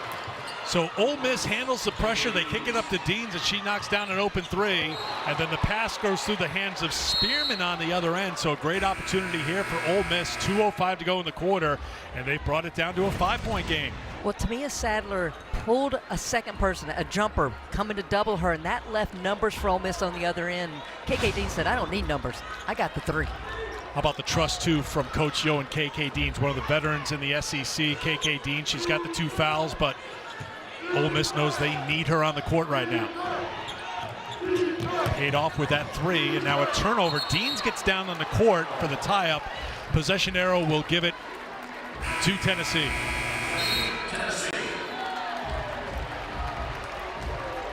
So Ole Miss handles the pressure. They kick it up to Deans, and she knocks down an open three. And then the pass goes through the hands of Spearman on the other end. So a great opportunity here for Ole Miss. 2:05 to go in the quarter, and they brought it down to a 5-point game. Well, Tamia Sadler pulled a second person, a jumper, coming to double her, and that left numbers for Ole Miss on the other end. KK Dean said, I don't need numbers. I got the three. How about the trust, too, from Coach Yo and KK Deans, one of the veterans in the SEC. KK Dean, she's got the 2 fouls, but Ole Miss knows they need her on the court right now. Paid off with that 3, and now a turnover. Deans gets down on the court for the tie-up. Possession arrow will give it to Tennessee.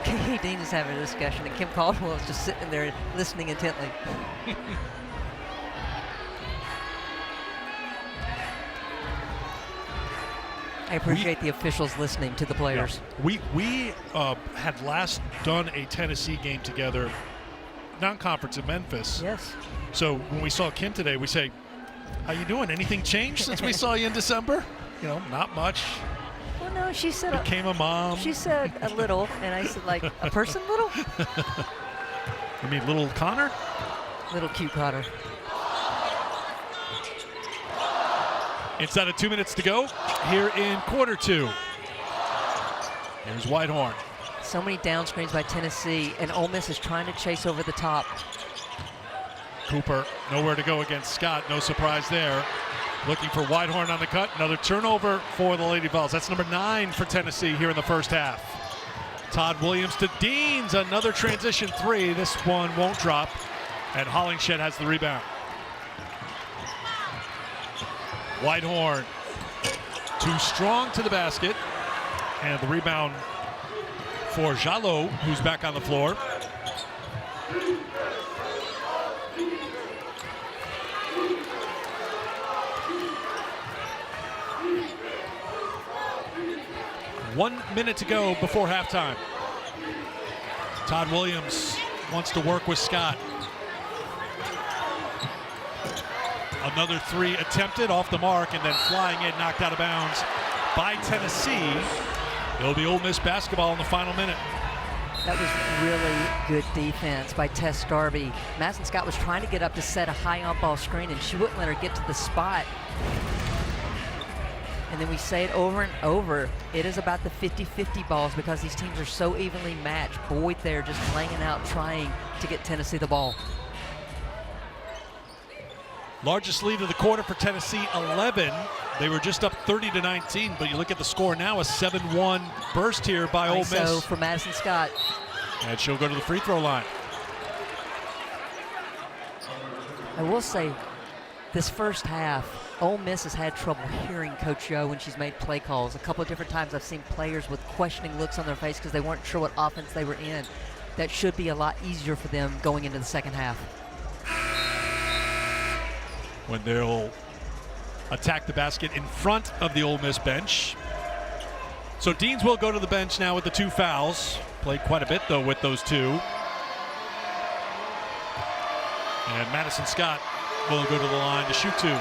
KK Dean is having a discussion, and Kim Caldwell is just sitting there listening intently. I appreciate the officials listening to the players. Yeah. We had last done a Tennessee game together, non-conference in Memphis. Yes. So when we saw Kim today, we say, how you doing? Anything changed since we saw you in December? You know, not much. Well, no, she said Became a mom. She said a little, and I said, like, a person little? You mean little Connor? Little cute Connor. Inside of 2 minutes to go here in quarter 2. Here's Whitehorn. So many down screens by Tennessee, and Ole Miss is trying to chase over the top. Cooper nowhere to go against Scott. No surprise there. Looking for Whitehorn on the cut. Another turnover for the Lady Vols. That's number 9 for Tennessee here in the first half. Todd Williams to Deans. Another transition 3. This one won't drop. And Hollingshed has the rebound. Whitehorn too strong to the basket. And the rebound for Jalot, who's back on the floor. One minute to go before halftime. Todd Williams wants to work with Scott. Another 3 attempted off the mark and then flying in, knocked out of bounds by Tennessee. It'll be Ole Miss basketball in the final minute. That was really good defense by Tess Darby. Madison Scott was trying to get up to set a high on-ball screen, and she wouldn't let her get to the spot. And then we say it over and over, it is about the 50-50 balls because these teams are so evenly matched. Boyd there just laying out, trying to get Tennessee the ball. Largest lead of the quarter for Tennessee, 11. They were just up 30-19, but you look at the score now, a 7-1 burst here by Ole Miss. So for Madison Scott. And she'll go to the free throw line. I will say, this first half, Ole Miss has had trouble hearing Coach Yo when she's made play calls. A couple of different times I've seen players with questioning looks on their face because they weren't sure what offense they were in. That should be a lot easier for them going into the second half. When they'll attack the basket in front of the Ole Miss bench. So Deans will go to the bench now with the 2 fouls. Played quite a bit, though, with those 2. And Madison Scott will go to the line to shoot 2.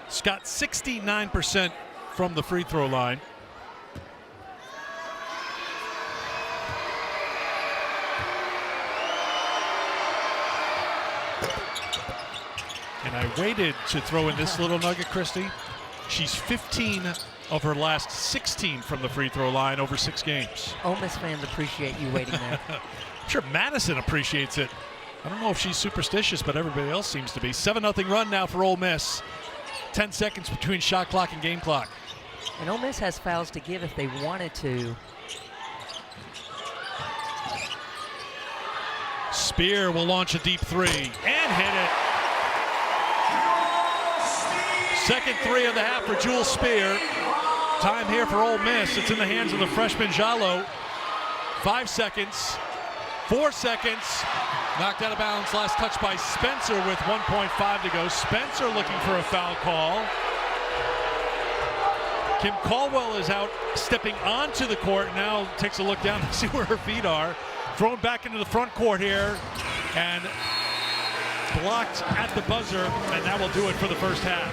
Scott 69% from the free throw line. And I waited to throw in this little nugget, Christy. She's 15 of her last 16 from the free throw line over 6 games. Ole Miss fans appreciate you waiting there. I'm sure Madison appreciates it. I don't know if she's superstitious, but everybody else seems to be. 7-0 run now for Ole Miss. 10 seconds between shot clock and game clock. And Ole Miss has fouls to give if they wanted to. Spear will launch a deep three and hit it. Second three of the half for Jules Spear. Time here for Ole Miss. It's in the hands of the freshman Jallo. 5 seconds, 4 seconds. Knocked out of bounds, last touch by Spencer with 1.5 to go. Spencer looking for a foul call. Kim Caldwell is out, stepping onto the court. Now takes a look down to see where her feet are. Thrown back into the front court here and blocked at the buzzer, and that will do it for the first half.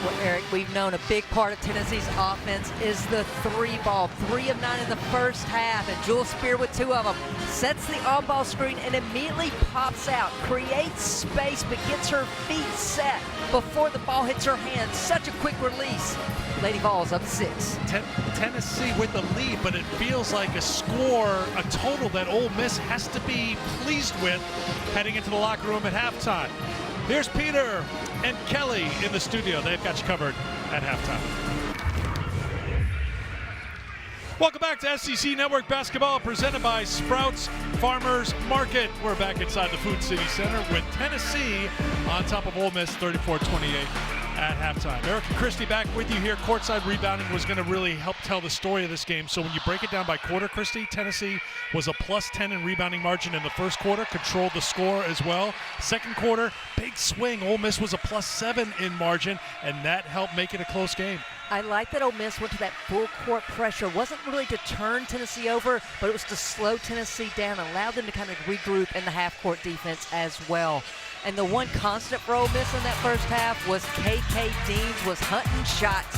Well, Eric, we've known a big part of Tennessee's offense is the three ball. 3 of 9 in the first half, and Jules Spear with 2 of them. Sets the on-ball screen and immediately pops out, creates space, but gets her feet set before the ball hits her hand. Such a quick release. Lady Vols up 6. Tennessee with the lead, but it feels like a score, a total that Ole Miss has to be pleased with heading into the locker room at halftime. Here's Peter and Kelly in the studio. They've got you covered at halftime. Welcome back to SEC Network Basketball, presented by Sprouts Farmers Market. We're back inside the Food City Center with Tennessee on top of Ole Miss 34-28 at halftime. Eric and Christy back with you here. Courtside rebounding was going to really help tell the story of this game. So when you break it down by quarter, Christy, Tennessee was a +10 in rebounding margin in the first quarter, controlled the score as well. Second quarter, big swing. Ole Miss was a +7 in margin, and that helped make it a close game. I like that Ole Miss went to that full court pressure. It wasn't really to turn Tennessee over, but it was to slow Tennessee down and allow them to kind of regroup in the half-court defense as well. And the one constant for Ole Miss in that first half was KK Deans was hunting shots.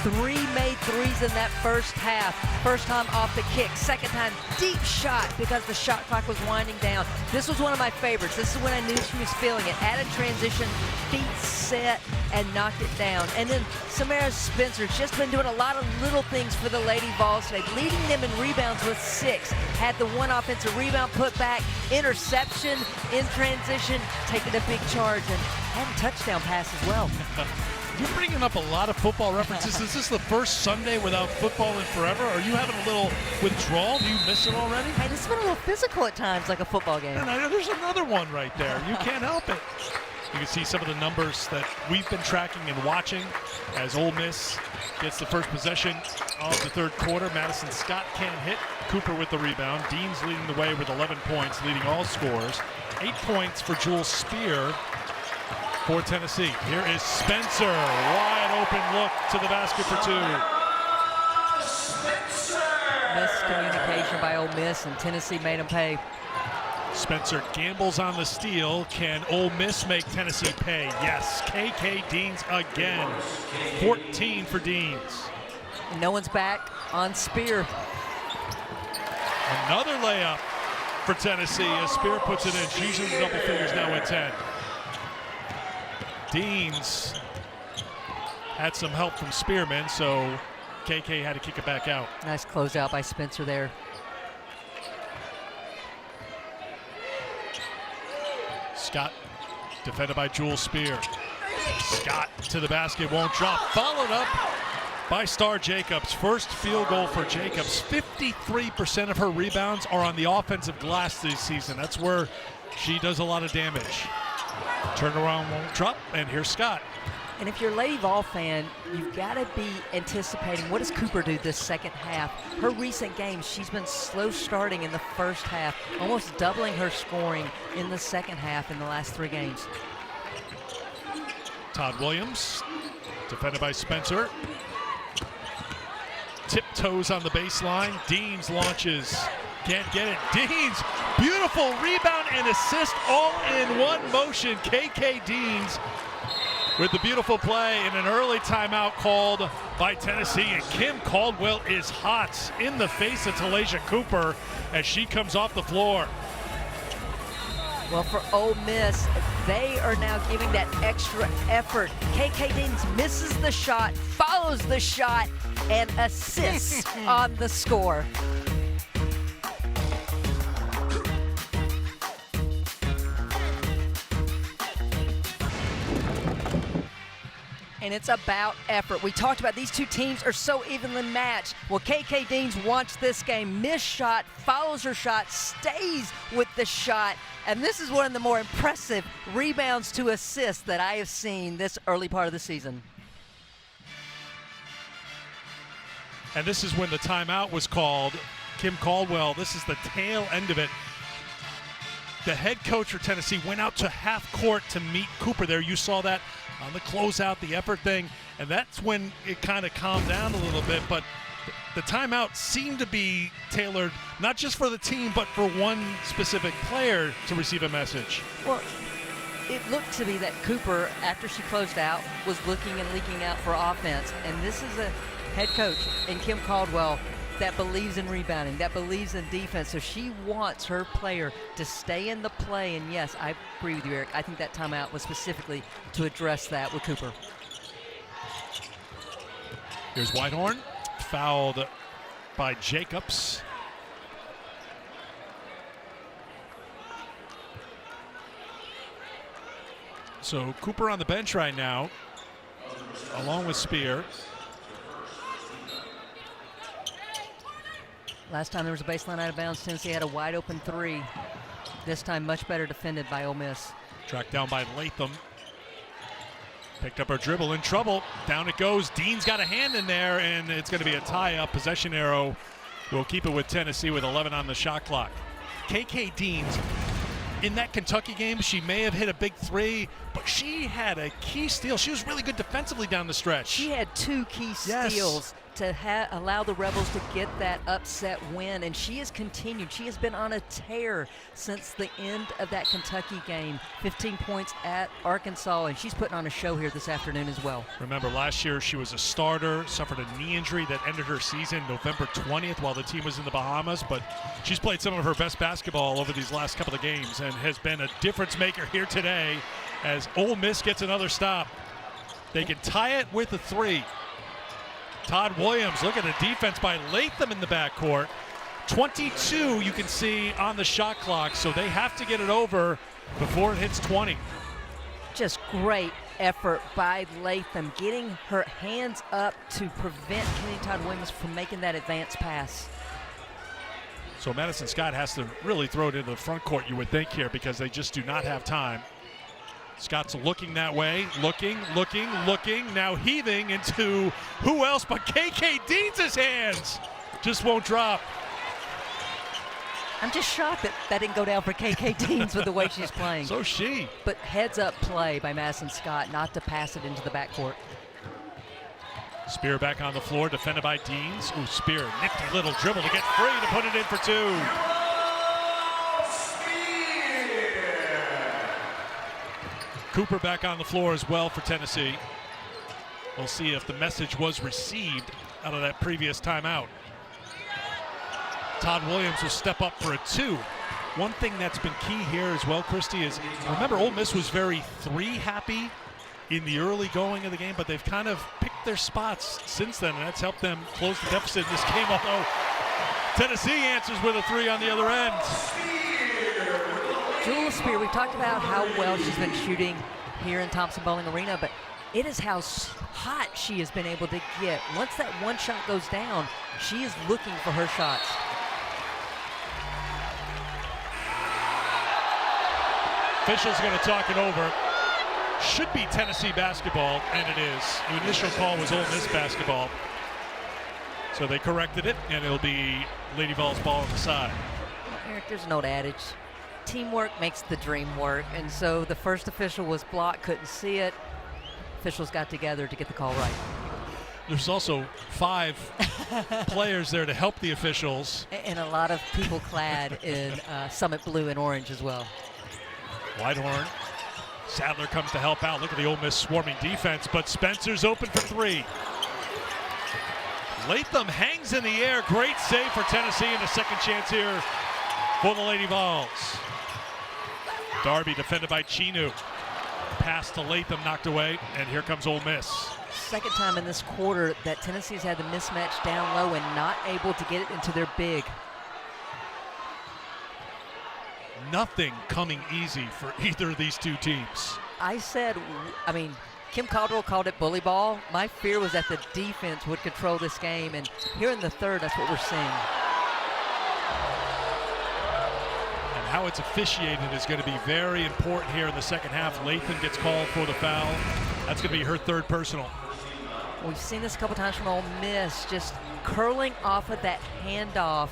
3 made threes in that first half. First time off the kick. Second time, deep shot because the shot clock was winding down. This was one of my favorites. This is when I knew she was feeling it. Added transition, feet set, and knocked it down. And then Samara Spencer's just been doing a lot of little things for the Lady Vols today, leading them in rebounds with 6. Had the one offensive rebound put back, interception in transition, taking a big charge, and had a touchdown pass as well. You're bringing up a lot of football references. Is this the first Sunday without football in forever? Are you having a little withdrawal? Do you miss it already? Hey, this has been a little physical at times, like a football game. And I know there's another one right there. You can't help it. You can see some of the numbers that we've been tracking and watching as Ole Miss gets the first possession of the third quarter. Madison Scott can't hit. Cooper with the rebound. Dean's leading the way with 11 points, leading all scores. 8 points for Jules Spear for Tennessee. Here is Spencer. Wide open look to the basket for 2. Miscommunication by Ole Miss, and Tennessee made them pay. Spencer gambles on the steal. Can Ole Miss make Tennessee pay? Yes. KK Deans again. 14 for Deans. No one's back on Spear. Another layup for Tennessee as Spear puts it in. She's in double figures now at 10. Deans had some help from Spearman, so KK had to kick it back out. Nice closeout by Spencer there. Scott defended by Jules Spear. Scott to the basket, won't drop. Followed up by Star Jacobs. First field goal for Jacobs. 53% of her rebounds are on the offensive glass this season. That's where she does a lot of damage. Turnaround won't drop, and here's Scott. And if you're a Lady Vol fan, you've got to be anticipating, what does Cooper do this second half? Her recent games, she's been slow starting in the first half, almost doubling her scoring in the second half in the last 3 games. Todd Williams, defended by Spencer. Tiptoes on the baseline. Deans launches. Can't get it. Deans, beautiful rebound and assist all in one motion. KK Deans with the beautiful play in an early timeout called by Tennessee. And Kim Caldwell is hot in the face of Talasia Cooper as she comes off the floor. Well, for Ole Miss, they are now giving that extra effort. KK Deans misses the shot, follows the shot, and assists on the score. and it's about effort. We talked about these two teams are so evenly matched. Well, KK Deans wants this game. Missed shot, follows her shot, stays with the shot, and this is one of the more impressive rebounds to assists that I have seen this early part of the season. And this is when the timeout was called. Kim Caldwell, this is the tail end of it. The head coach for Tennessee went out to half court to meet Cooper there. You saw that on the closeout, the effort thing, and that's when it kind of calmed down a little bit. But the timeout seemed to be tailored not just for the team, but for one specific player to receive a message. Well, it looked to be that Cooper, after she closed out, was looking and leaking out for offense. And this is a head coach in Kim Caldwell that believes in rebounding, that believes in defense. So she wants her player to stay in the play. And yes, I agree with you, Eric. I think that timeout was specifically to address that with Cooper. Here's Whitehorn, fouled by Jacobs. So Cooper on the bench right now, along with Spear. Last time there was a baseline out of bounds, Tennessee had a wide open three. This time much better defended by Ole Miss. Tracked down by Latham. Picked up her dribble, in trouble. Down it goes. Dean's got a hand in there, and it's going to be a tie-up. Possession arrow will keep it with Tennessee with 11 on the shot clock. KK Deans, in that Kentucky game, she may have hit a big three, but she had a key steal. She was really good defensively down the stretch. She had two key steals to allow the Rebels to get that upset win, and she has continued. She has been on a tear since the end of that Kentucky game. 15 points at Arkansas, and she's putting on a show here this afternoon as well. Remember, last year she was a starter, suffered a knee injury that ended her season November 20th while the team was in the Bahamas, but she's played some of her best basketball over these last couple of games and has been a difference maker here today as Ole Miss gets another stop. They can tie it with a three. Todd Williams, look at the defense by Latham in the backcourt. 22 you can see on the shot clock, so they have to get it over before it hits 20. Just great effort by Latham, getting her hands up to prevent Kenny Todd Williams from making that advance pass. So Madison Scott has to really throw it into the front court, you would think, here, because they just do not have time. Scott's looking that way, looking, now heaving into who else but KK Deans' hands. Just won't drop. I'm just shocked that didn't go down for KK Deans with the way she's playing. So she. But heads-up play by Madison Scott not to pass it into the backcourt. Spear back on the floor, defended by Deans. Ooh, Spear, nifty little dribble to get free to put it in for two. Cooper back on the floor as well for Tennessee. We'll see if the message was received out of that previous timeout. Todd Williams will step up for a two. One thing that's been key here as well, Christy, is remember Ole Miss was very three happy in the early going of the game, but they've kind of picked their spots since then, and that's helped them close the deficit in this game, although Tennessee answers with a three on the other end. Jewel Spear, we talked about how well she's been shooting here in Thompson Bowling Arena, but it is how hot she has been able to get. Once that one shot goes down, she is looking for her shots. Officials going to talk it over. Should be Tennessee basketball, and it is. The initial call was Ole Miss basketball. So they corrected it, and it'll be Lady Vols ball on the side. Eric, there's an old adage. Teamwork makes the dream work, and so the first official was blocked, couldn't see it. Officials got together to get the call right. There's also 5 players there to help the officials. And a lot of people clad in Summit blue and orange as well. Whitehorn. Sadler comes to help out. Look at the Ole Miss swarming defense, but Spencer's open for 3. Latham hangs in the air. Great save for Tennessee, and a second chance here for the Lady Vols. Darby defended by Chinu. Pass to Latham, knocked away, and here comes Ole Miss. Second time in this quarter that Tennessee's had the mismatch down low and not able to get it into their big. Nothing coming easy for either of these two teams. I said, Kim Caldwell called it bully ball. My fear was that the defense would control this game, and here in the third, that's what we're seeing. And how it's officiated is going to be very important here in the second half. Lathan gets called for the foul. That's going to be her third personal. We've seen this a couple times from Ole Miss, just curling off of that handoff.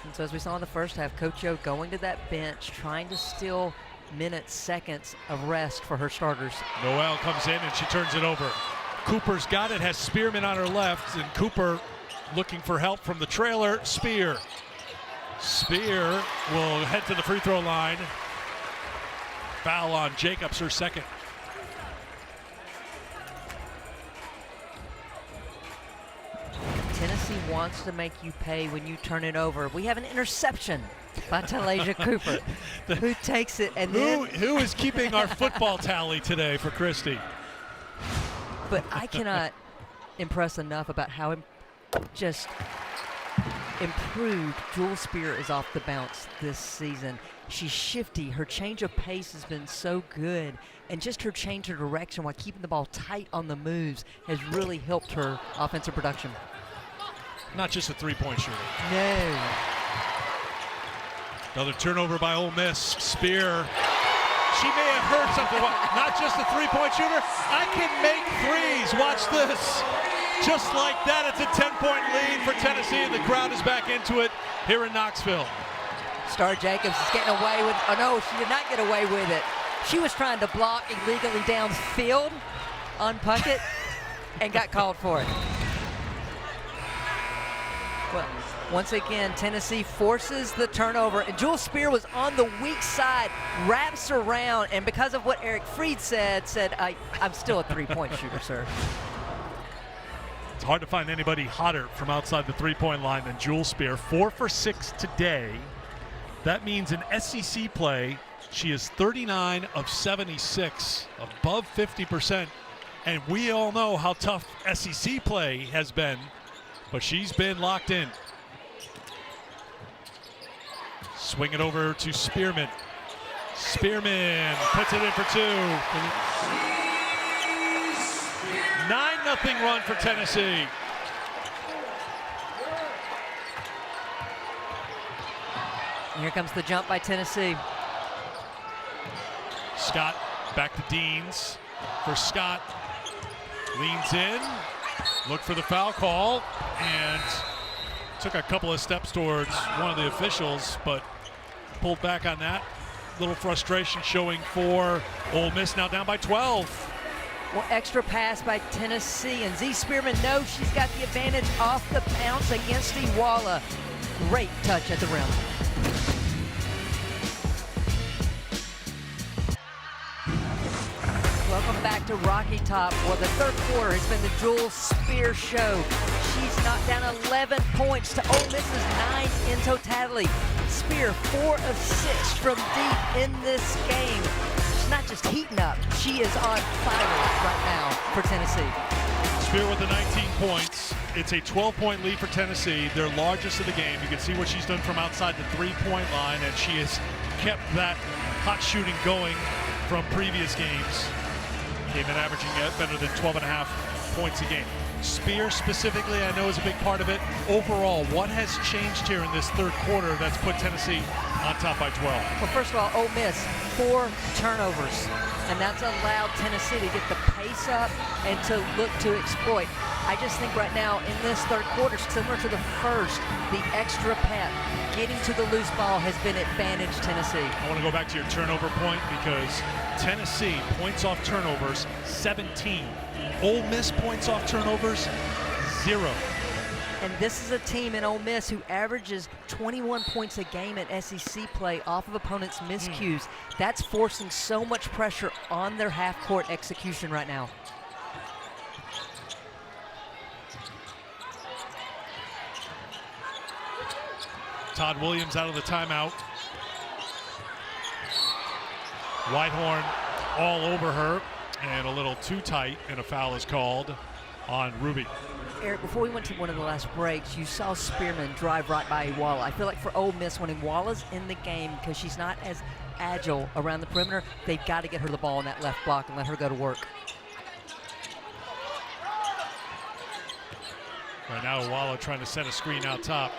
And so as we saw in the first half, Coach O going to that bench, trying to steal minutes, seconds of rest for her starters. Noel comes in and she turns it over. Cooper's got it, has Spearman on her left, and Cooper looking for help from the trailer. Spear will head to the free throw line. Foul on Jacobs, her second. Tennessee wants to make you pay when you turn it over. We have an interception by Talasia Cooper, who takes it and then... Who is keeping our football tally today for Christy? But I cannot impress enough about how just improved Jewel Spear is off the bounce this season. She's shifty. Her change of pace has been so good, and just her change of direction while keeping the ball tight on the moves has really helped her offensive production. Not just a three-point shooter. No. Another turnover by Ole Miss. Spear. She may have heard something. Not just a three-point shooter. I can make threes. Watch this. Just like that, it's a 10-point lead for Tennessee, and the crowd is back into it here in Knoxville. Star Jacobs is getting away with, oh no, she did not get away with it. She was trying to block illegally downfield on Puckett and got called for it. Well, once again, Tennessee forces the turnover, and Jewel Spear was on the weak side, wraps around, and because of what Eric Freed said, I'm still a three-point shooter, sir. It's hard to find anybody hotter from outside the three-point line than Jewel Spear. 4 for 6 today. That means in SEC play, she is 39 of 76, above 50%. And we all know how tough SEC play has been, but she's been locked in. Swing it over to Spearman. Spearman puts it in for 2. 9-0 run for Tennessee. And here comes the jump by Tennessee. Scott back to Deans. For Scott, leans in, look for the foul call, and took a couple of steps towards one of the officials, but pulled back on that. Little frustration showing for Ole Miss, now down by 12. Well, extra pass by Tennessee, and Z Spearman knows she's got the advantage off the bounce against Iwala. Great touch at the rim. Welcome back to Rocky Top. Well, the third quarter has been the Jewel Spear show. She's knocked down 11 points to Ole Miss's 9 in totality. Spear 4 of 6 from deep in this game. She's not just heating up, she is on fire right now for Tennessee. Spear with the 19 points. It's a 12-point lead for Tennessee, their largest of the game. You can see what she's done from outside the three-point line, and she has kept that hot shooting going from previous games. Came in averaging better than 12.5 points a game. Spear specifically, I know, is a big part of it. Overall, what has changed here in this third quarter that's put Tennessee on top by 12? Well, first of all, Ole Miss, 4 turnovers, and that's allowed Tennessee to get the pace up and to look to exploit. I just think right now in this third quarter, similar to the first, the extra pep, getting to the loose ball has been advantage Tennessee. I want to go back to your turnover point because Tennessee points off turnovers 17. Ole Miss points off turnovers 0. And this is a team in Ole Miss who averages 21 points a game at SEC play off of opponents' miscues. That's forcing so much pressure on their half-court execution right now. Todd Williams out of the timeout. Whitehorn all over her, and a little too tight, and a foul is called on Ruby. Eric, before we went to one of the last breaks, you saw Spearman drive right by Iwala. I feel like for Ole Miss, when Iwala's in the game, because she's not as agile around the perimeter, they've got to get her the ball in that left block and let her go to work. Right now, Iwala trying to set a screen out top.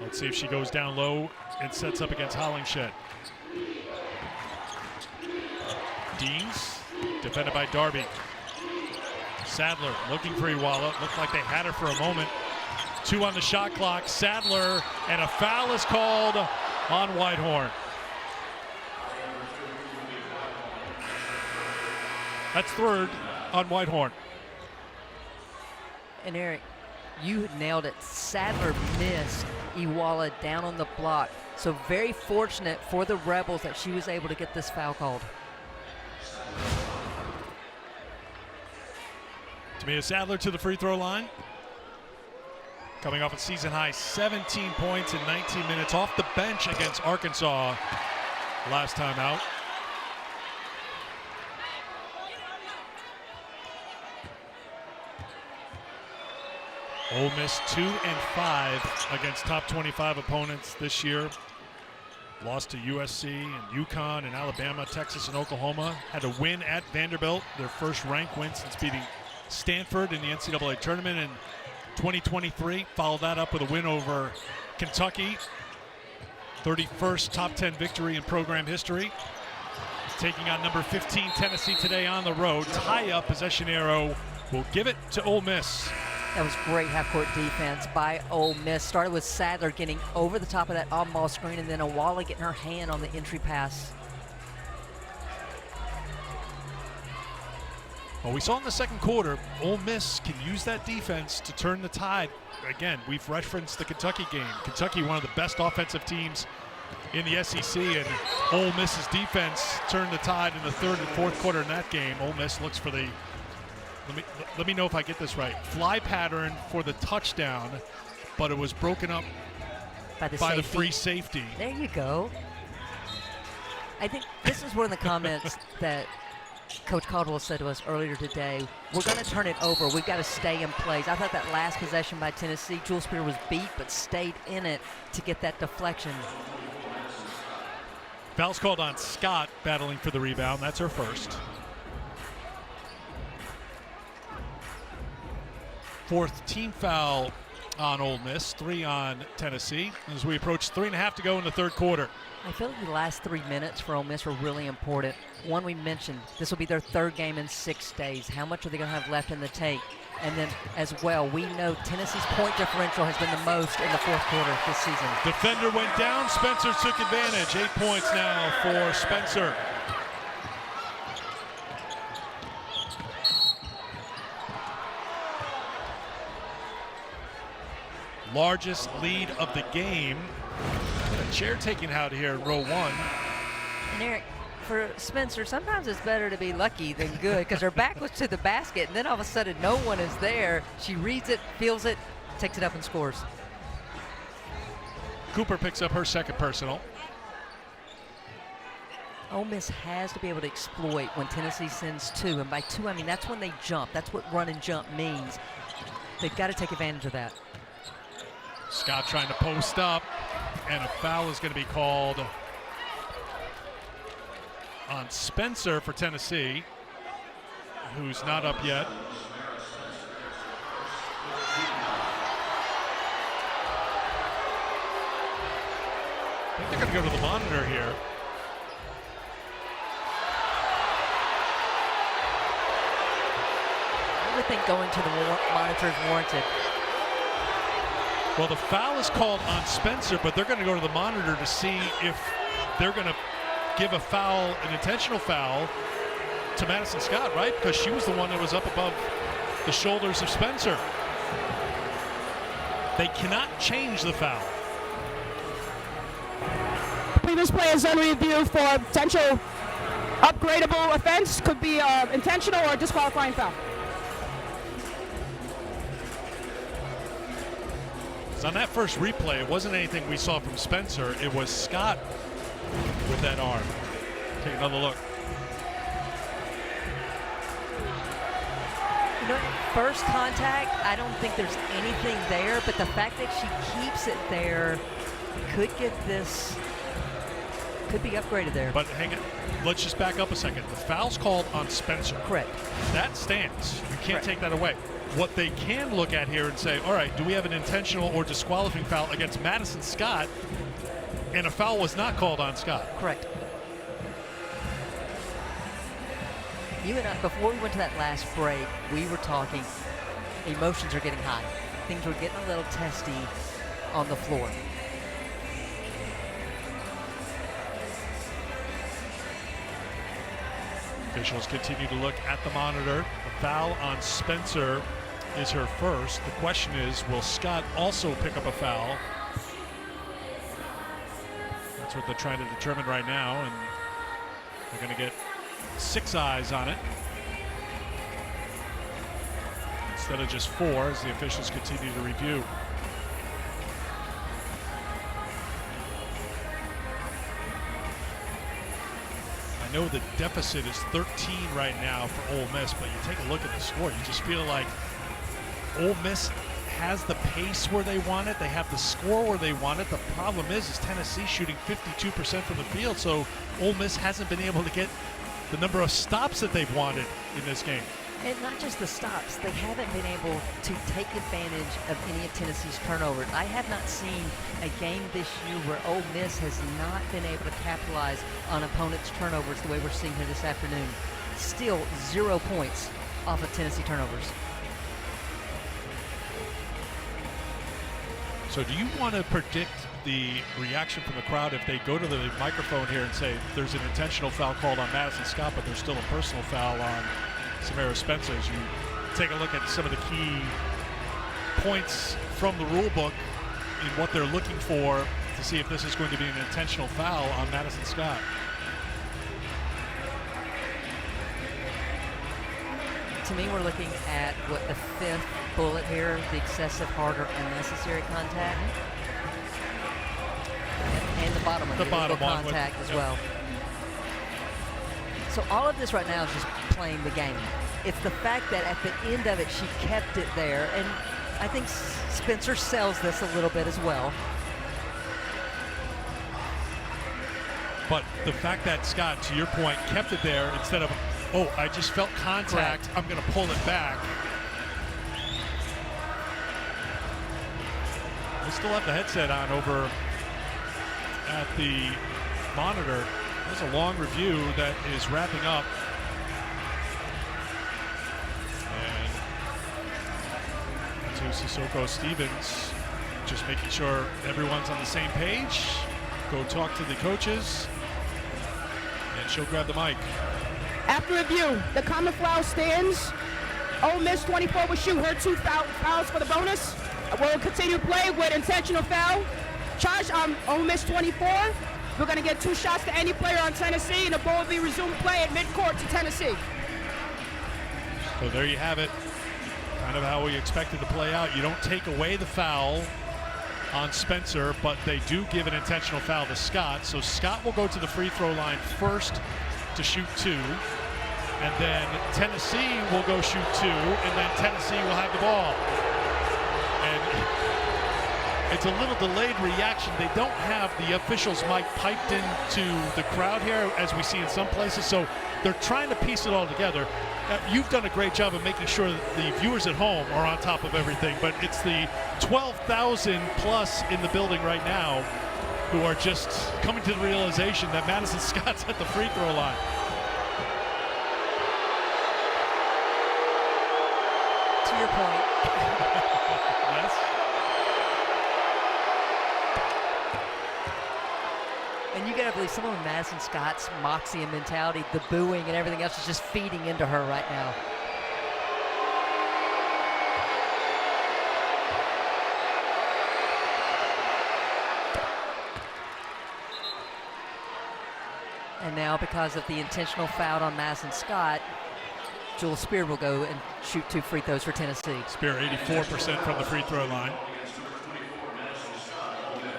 Let's see if she goes down low and sets up against Hollingshed. Deans, defended by Darby. Sadler looking for Iwala. Looked like they had her for a moment. 2 on the shot clock. Sadler, and a foul is called on Whitehorn. That's third on Whitehorn. And Eric, you nailed it. Sadler missed Iwala down on the block. So very fortunate for the Rebels that she was able to get this foul called. Tamia Sadler to the free throw line. Coming off a season high 17 points in 19 minutes off the bench against Arkansas last time out. Ole Miss 2-5 against top 25 opponents this year. Lost to USC and UConn and Alabama, Texas and Oklahoma. Had a win at Vanderbilt, their first ranked win since beating Stanford in the NCAA tournament in 2023. Followed that up with a win over Kentucky. 31st top 10 victory in program history. Taking on number 15 Tennessee today on the road. Tie up, possession arrow will give it to Ole Miss. That was great half-court defense by Ole Miss. Started with Sadler getting over the top of that on-ball screen, and then Iwala getting her hand on the entry pass. Well, we saw in the second quarter, Ole Miss can use that defense to turn the tide. Again, we've referenced the Kentucky game. Kentucky, one of the best offensive teams in the SEC, and Ole Miss's defense turned the tide in the third and fourth quarter in that game. Ole Miss looks for the, let me know if I get this right, fly pattern for the touchdown, but it was broken up by the free safety. There you go. I think this is one of the comments that Coach Caldwell said to us earlier today. We're going to turn it over. We've got to stay in plays. I thought that last possession by Tennessee, Jewel Spear was beat but stayed in it to get that deflection. Foul's called on Scott, battling for the rebound. That's her first. Fourth team foul on Ole Miss, 3 on Tennessee, as we approach 3.5 to go in the third quarter. I feel like the last 3 minutes for Ole Miss were really important. One, we mentioned this will be their third game in 6 days. How much are they going to have left in the tank? And then as well, we know Tennessee's point differential has been the most in the fourth quarter this season. Defender went down. Spencer took advantage. 8 points now for Spencer. Largest lead of the game. A chair taking out here in row 1. And Eric, for Spencer, sometimes it's better to be lucky than good, because her back was to the basket, and then all of a sudden no one is there. She reads it, feels it, takes it up and scores. Cooper picks up her second personal. Ole Miss has to be able to exploit when Tennessee sends 2, and by 2 I mean that's when they jump. That's what run and jump means. They've got to take advantage of that. Scott trying to post up, and a foul is going to be called on Spencer for Tennessee, who's not up yet. I think they're going to go to the monitor here. I would think going to the monitor is warranted. Well, the foul is called on Spencer, but they're going to go to the monitor to see if they're going to give a foul, an intentional foul, to Madison Scott, right? Because she was the one that was up above the shoulders of Spencer. They cannot change the foul. Previous play is under review for potential upgradable offense. Could be intentional or disqualifying foul. On that first replay, it wasn't anything we saw from Spencer. It was Scott with that arm. Take another look. You know, first contact, I don't think there's anything there, but the fact that she keeps it there could get this, could be upgraded there. But hang on, let's just back up a second. The foul's called on Spencer. Correct. That stands. You can't Correct. take that away. What they can look at here and say, all right, do we have an intentional or disqualifying foul against Madison Scott? And a foul was not called on Scott. Correct. You and I, before we went to that last break, we were talking, emotions are getting high. Things were getting a little testy on the floor. Officials continue to look at the monitor. The foul on Spencer is her first. The question is, will Scott also pick up a foul? That's what they're trying to determine right now, and they're going to get 6 eyes on it instead of just 4 as the officials continue to review. I know the deficit is 13 right now for Ole Miss, but you take a look at the score, you just feel like Ole Miss has the pace where they want it. They have the score where they want it. The problem is Tennessee shooting 52% from the field, so Ole Miss hasn't been able to get the number of stops that they've wanted in this game. And not just the stops, they haven't been able to take advantage of any of Tennessee's turnovers. I have not seen a game this year where Ole Miss has not been able to capitalize on opponents' turnovers the way we're seeing here this afternoon. Still 0 points off of Tennessee turnovers. So do you want to predict the reaction from the crowd if they go to the microphone here and say there's an intentional foul called on Madison Scott, but there's still a personal foul on Samara Spencer? As you take a look at some of the key points from the rule book in what they're looking for to see if this is going to be an intentional foul on Madison Scott. To me, we're looking at what the 5th bullet here, the excessive, harder, unnecessary contact. And the bottom one, the illegal contact as well. So all of this right now is just playing the game. It's the fact that at the end of it, she kept it there. And I think Spencer sells this a little bit as well. But the fact that Scott, to your point, kept it there instead of, oh, I just felt contact, I'm going to pull it back. We still have the headset on over at the monitor. There's a long review that is wrapping up. And to Sissoko Stevens, just making sure everyone's on the same page. Go talk to the coaches, and she'll grab the mic. After review, the common foul stands. Ole Miss 24 will shoot her 2 fouls for the bonus. We'll continue to play with intentional foul. Charge on Ole Miss 24. We're going to get 2 shots to any player on Tennessee, and the ball will be resumed play at midcourt to Tennessee. So there you have it. Kind of how we expected to play out. You don't take away the foul on Spencer, but they do give an intentional foul to Scott. So Scott will go to the free throw line first to shoot 2. And then Tennessee will go shoot 2, and then Tennessee will have the ball. And it's a little delayed reaction. They don't have the officials' mic piped into the crowd here, as we see in some places, so they're trying to piece it all together. You've done a great job of making sure that the viewers at home are on top of everything, but it's the 12,000 plus in the building right now who are just coming to the realization that Madison Scott's at the free throw line. To your point. Yes. And you gotta believe some of Madison Scott's moxie and mentality, the booing and everything else is just feeding into her right now. And now, because of the intentional foul on Madison Scott, Jewel Spear will go and shoot 2 free throws for Tennessee. Spear 84% from the free throw line.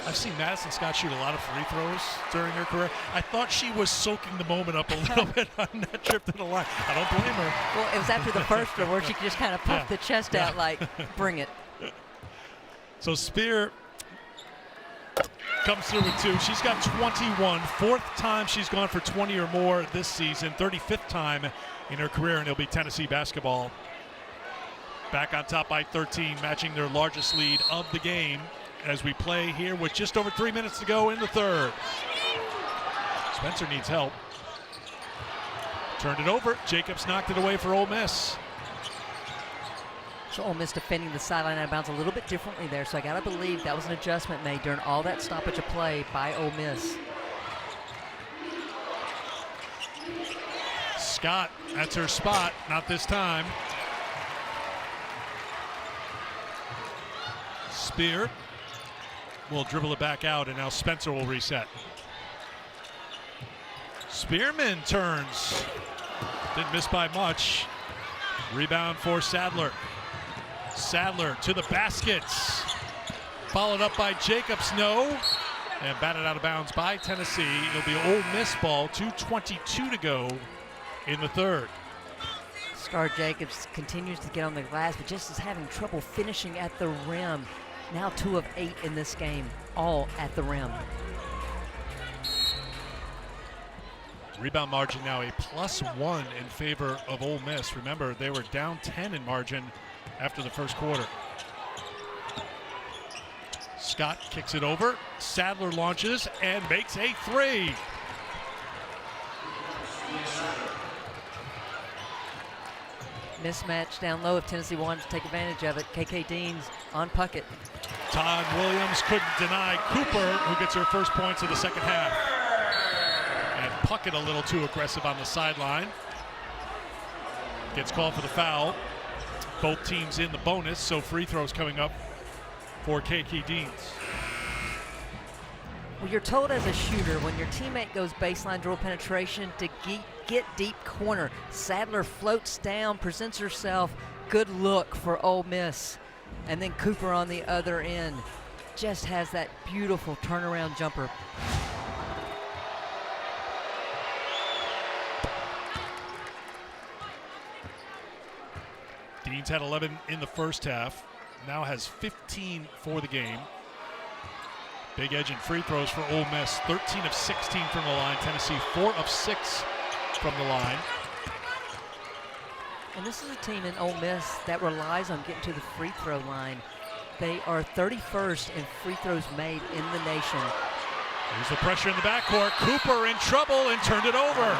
I've seen Madison Scott shoot a lot of free throws during her career. I thought she was soaking the moment up a little bit on that trip to the line. I don't blame her. Well, it was after the first one where she could just kind of puff the chest out like, bring it. So Spear comes through with 2. She's got 21. 4th time she's gone for 20 or more this season. 35th time in her career, and it'll be Tennessee basketball back on top by 13, matching their largest lead of the game as we play here with just over 3 minutes to go in the third. Spencer needs help. Turned it over. Jacobs knocked it away for Ole Miss. So Ole Miss defending the sideline out of bounds a little bit differently there. So I got to believe that was an adjustment made during all that stoppage of play by Ole Miss. Scott, that's her spot. Not this time. Spear will dribble it back out, and now Spencer will reset. Spearman turns. Didn't miss by much. Rebound for Sadler. Sadler to the baskets. Followed up by Jacobs, no. And batted out of bounds by Tennessee. It'll be Ole Miss ball, 2:22 to go in the third. Star Jacobs continues to get on the glass, but just is having trouble finishing at the rim. Now 2 of 8 in this game, all at the rim. Rebound margin now a +1 in favor of Ole Miss. Remember, they were down 10 in margin after the first quarter. Scott kicks it over. Sadler launches and makes a 3. Mismatch down low if Tennessee wanted to take advantage of it. KK Dean's on Puckett. Todd Williams couldn't deny Cooper, who gets her first points of the second half. And Puckett a little too aggressive on the sideline. Gets called for the foul. Both teams in the bonus, so free throws coming up for KK Deans. Well, you're told as a shooter when your teammate goes baseline dribble penetration to get deep corner. Sadler floats down, presents herself. Good look for Ole Miss. And then Cooper on the other end just has that beautiful turnaround jumper. Deans had 11 in the first half, now has 15 for the game. Big edge in free throws for Ole Miss, 13 of 16 from the line. Tennessee 4 of 6 from the line. And this is a team in Ole Miss that relies on getting to the free throw line. They are 31st in free throws made in the nation. Here's the pressure in the backcourt. Cooper in trouble and turned it over.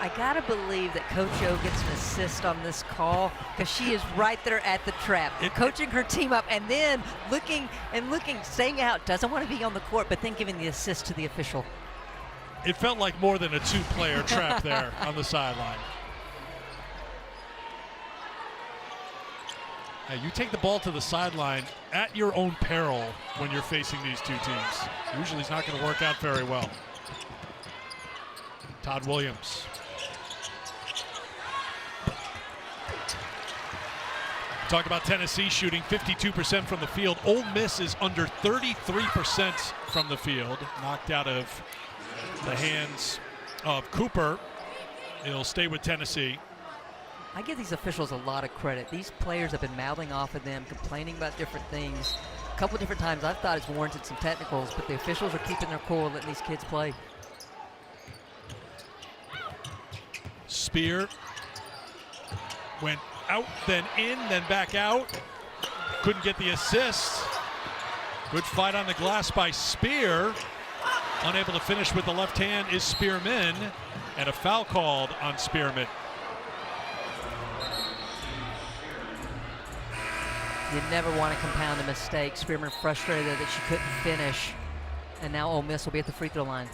I gotta believe that Coach O gets an assist on this call because she is right there at the trap, coaching her team up and then looking, staying out, doesn't want to be on the court, but then giving the assist to the official. It felt like more than a 2-player trap there on the sideline. Hey, you take the ball to the sideline at your own peril when you're facing these two teams. Usually it's not going to work out very well. Todd Williams. Talk about Tennessee shooting 52% from the field. Ole Miss is under 33% from the field. Knocked out of the hands of Cooper. It'll stay with Tennessee. I give these officials a lot of credit. These players have been mouthing off of them, complaining about different things. A couple different times I've thought it's warranted some technicals, but the officials are keeping their cool, letting these kids play. Spear went out, then in, then back out. Couldn't get the assist. Good fight on the glass by Spear. Unable to finish with the left hand is Spearman, and a foul called on Spearman. You never want to compound a mistake. Spearman frustrated that she couldn't finish, and now Ole Miss will be at the free throw line.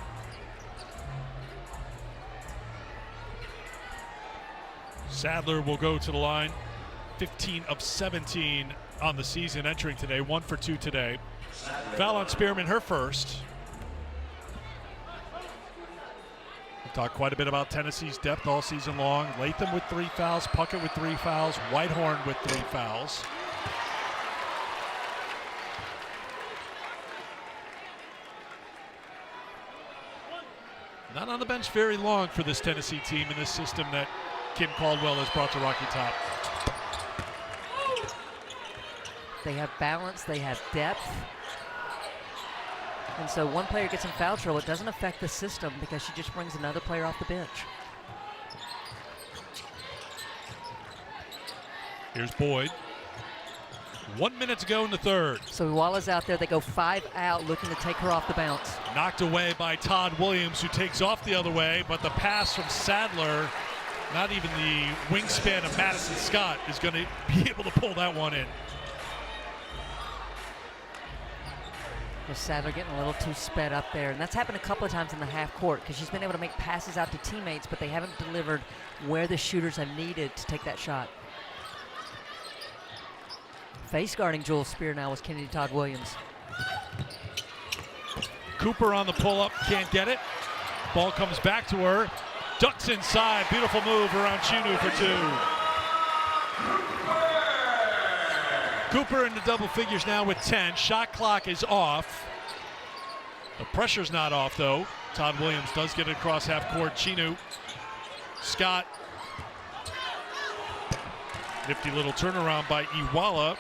Sadler will go to the line. 15 of 17 on the season entering today. 1 for 2 today. Foul on Spearman, her first. Talked quite a bit about Tennessee's depth all season long. Latham with 3 fouls, Puckett with 3 fouls, Whitehorn with 3 fouls. Not on the bench very long for this Tennessee team in this system that Kim Caldwell has brought to Rocky Top. They have balance, they have depth. And so one player gets in foul trouble, it doesn't affect the system because she just brings another player off the bench. Here's Boyd. 1 minute to go in the third. So Iwala's out there, they go 5 out looking to take her off the bounce. Knocked away by Todd Williams, who takes off the other way, but the pass from Sadler, not even the wingspan of Madison Scott, is going to be able to pull that one in. Sadler getting a little too sped up there, and that's happened a couple of times in the half court because she's been able to make passes out to teammates, but they haven't delivered where the shooters have needed to take that shot. Face guarding Jewel Spear now was Kennedy Todd Williams. Cooper on the pull-up, can't get it. Ball comes back to her. Ducks inside, beautiful move around Chinu for 2. Cooper in the double figures now with 10. Shot clock is off. The pressure's not off, though. Todd Williams does get it across half court. Chinu. Scott. Nifty little turnaround by Iwala,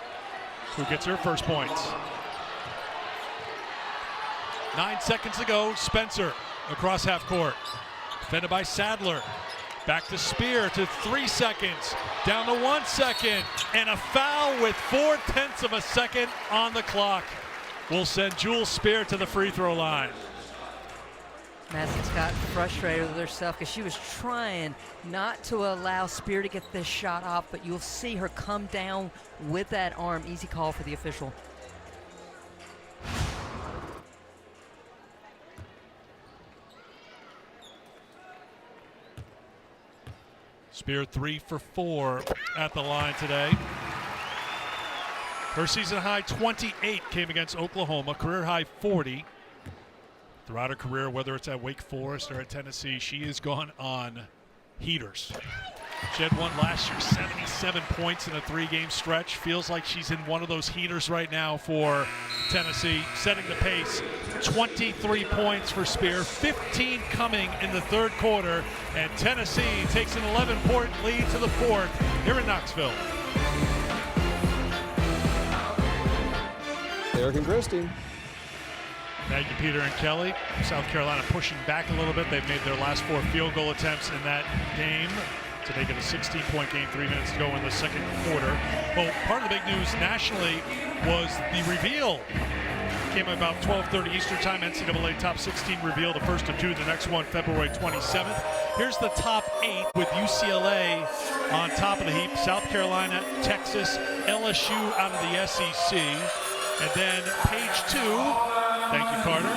who gets her first points. 9 seconds to go. Spencer across half court. Defended by Sadler. Back to Spear to 3 seconds. Down to 1 second. And a foul with 0.4 of a second on the clock will send Jewel Spear to the free throw line. Madison Scott frustrated with herself because she was trying not to allow Spear to get this shot off, but you'll see her come down with that arm. Easy call for the official. Spear 3 for 4 at the line today. Her season high 28 came against Oklahoma, career high 40. Throughout her career, whether it's at Wake Forest or at Tennessee, she has gone on heaters. She had one last year, 77 points in a 3-game stretch. Feels like she's in one of those heaters right now for Tennessee, setting the pace. 23 points for Spear, 15 coming in the third quarter, and Tennessee takes an 11-point lead to the fourth here in Knoxville. Eric and Christy. Thank you, Peter and Kelly. South Carolina pushing back a little bit. They've made their last 4 field goal attempts in that game to make it a 16-point game, 3 minutes to go in the second quarter. Well, part of the big news nationally was the reveal. Came about 12:30 Eastern Time, NCAA Top 16 reveal, the first of 2, the next one February 27th. Here's the top 8 with UCLA on top of the heap. South Carolina, Texas, LSU out of the SEC. And then page 2, thank you, Carter.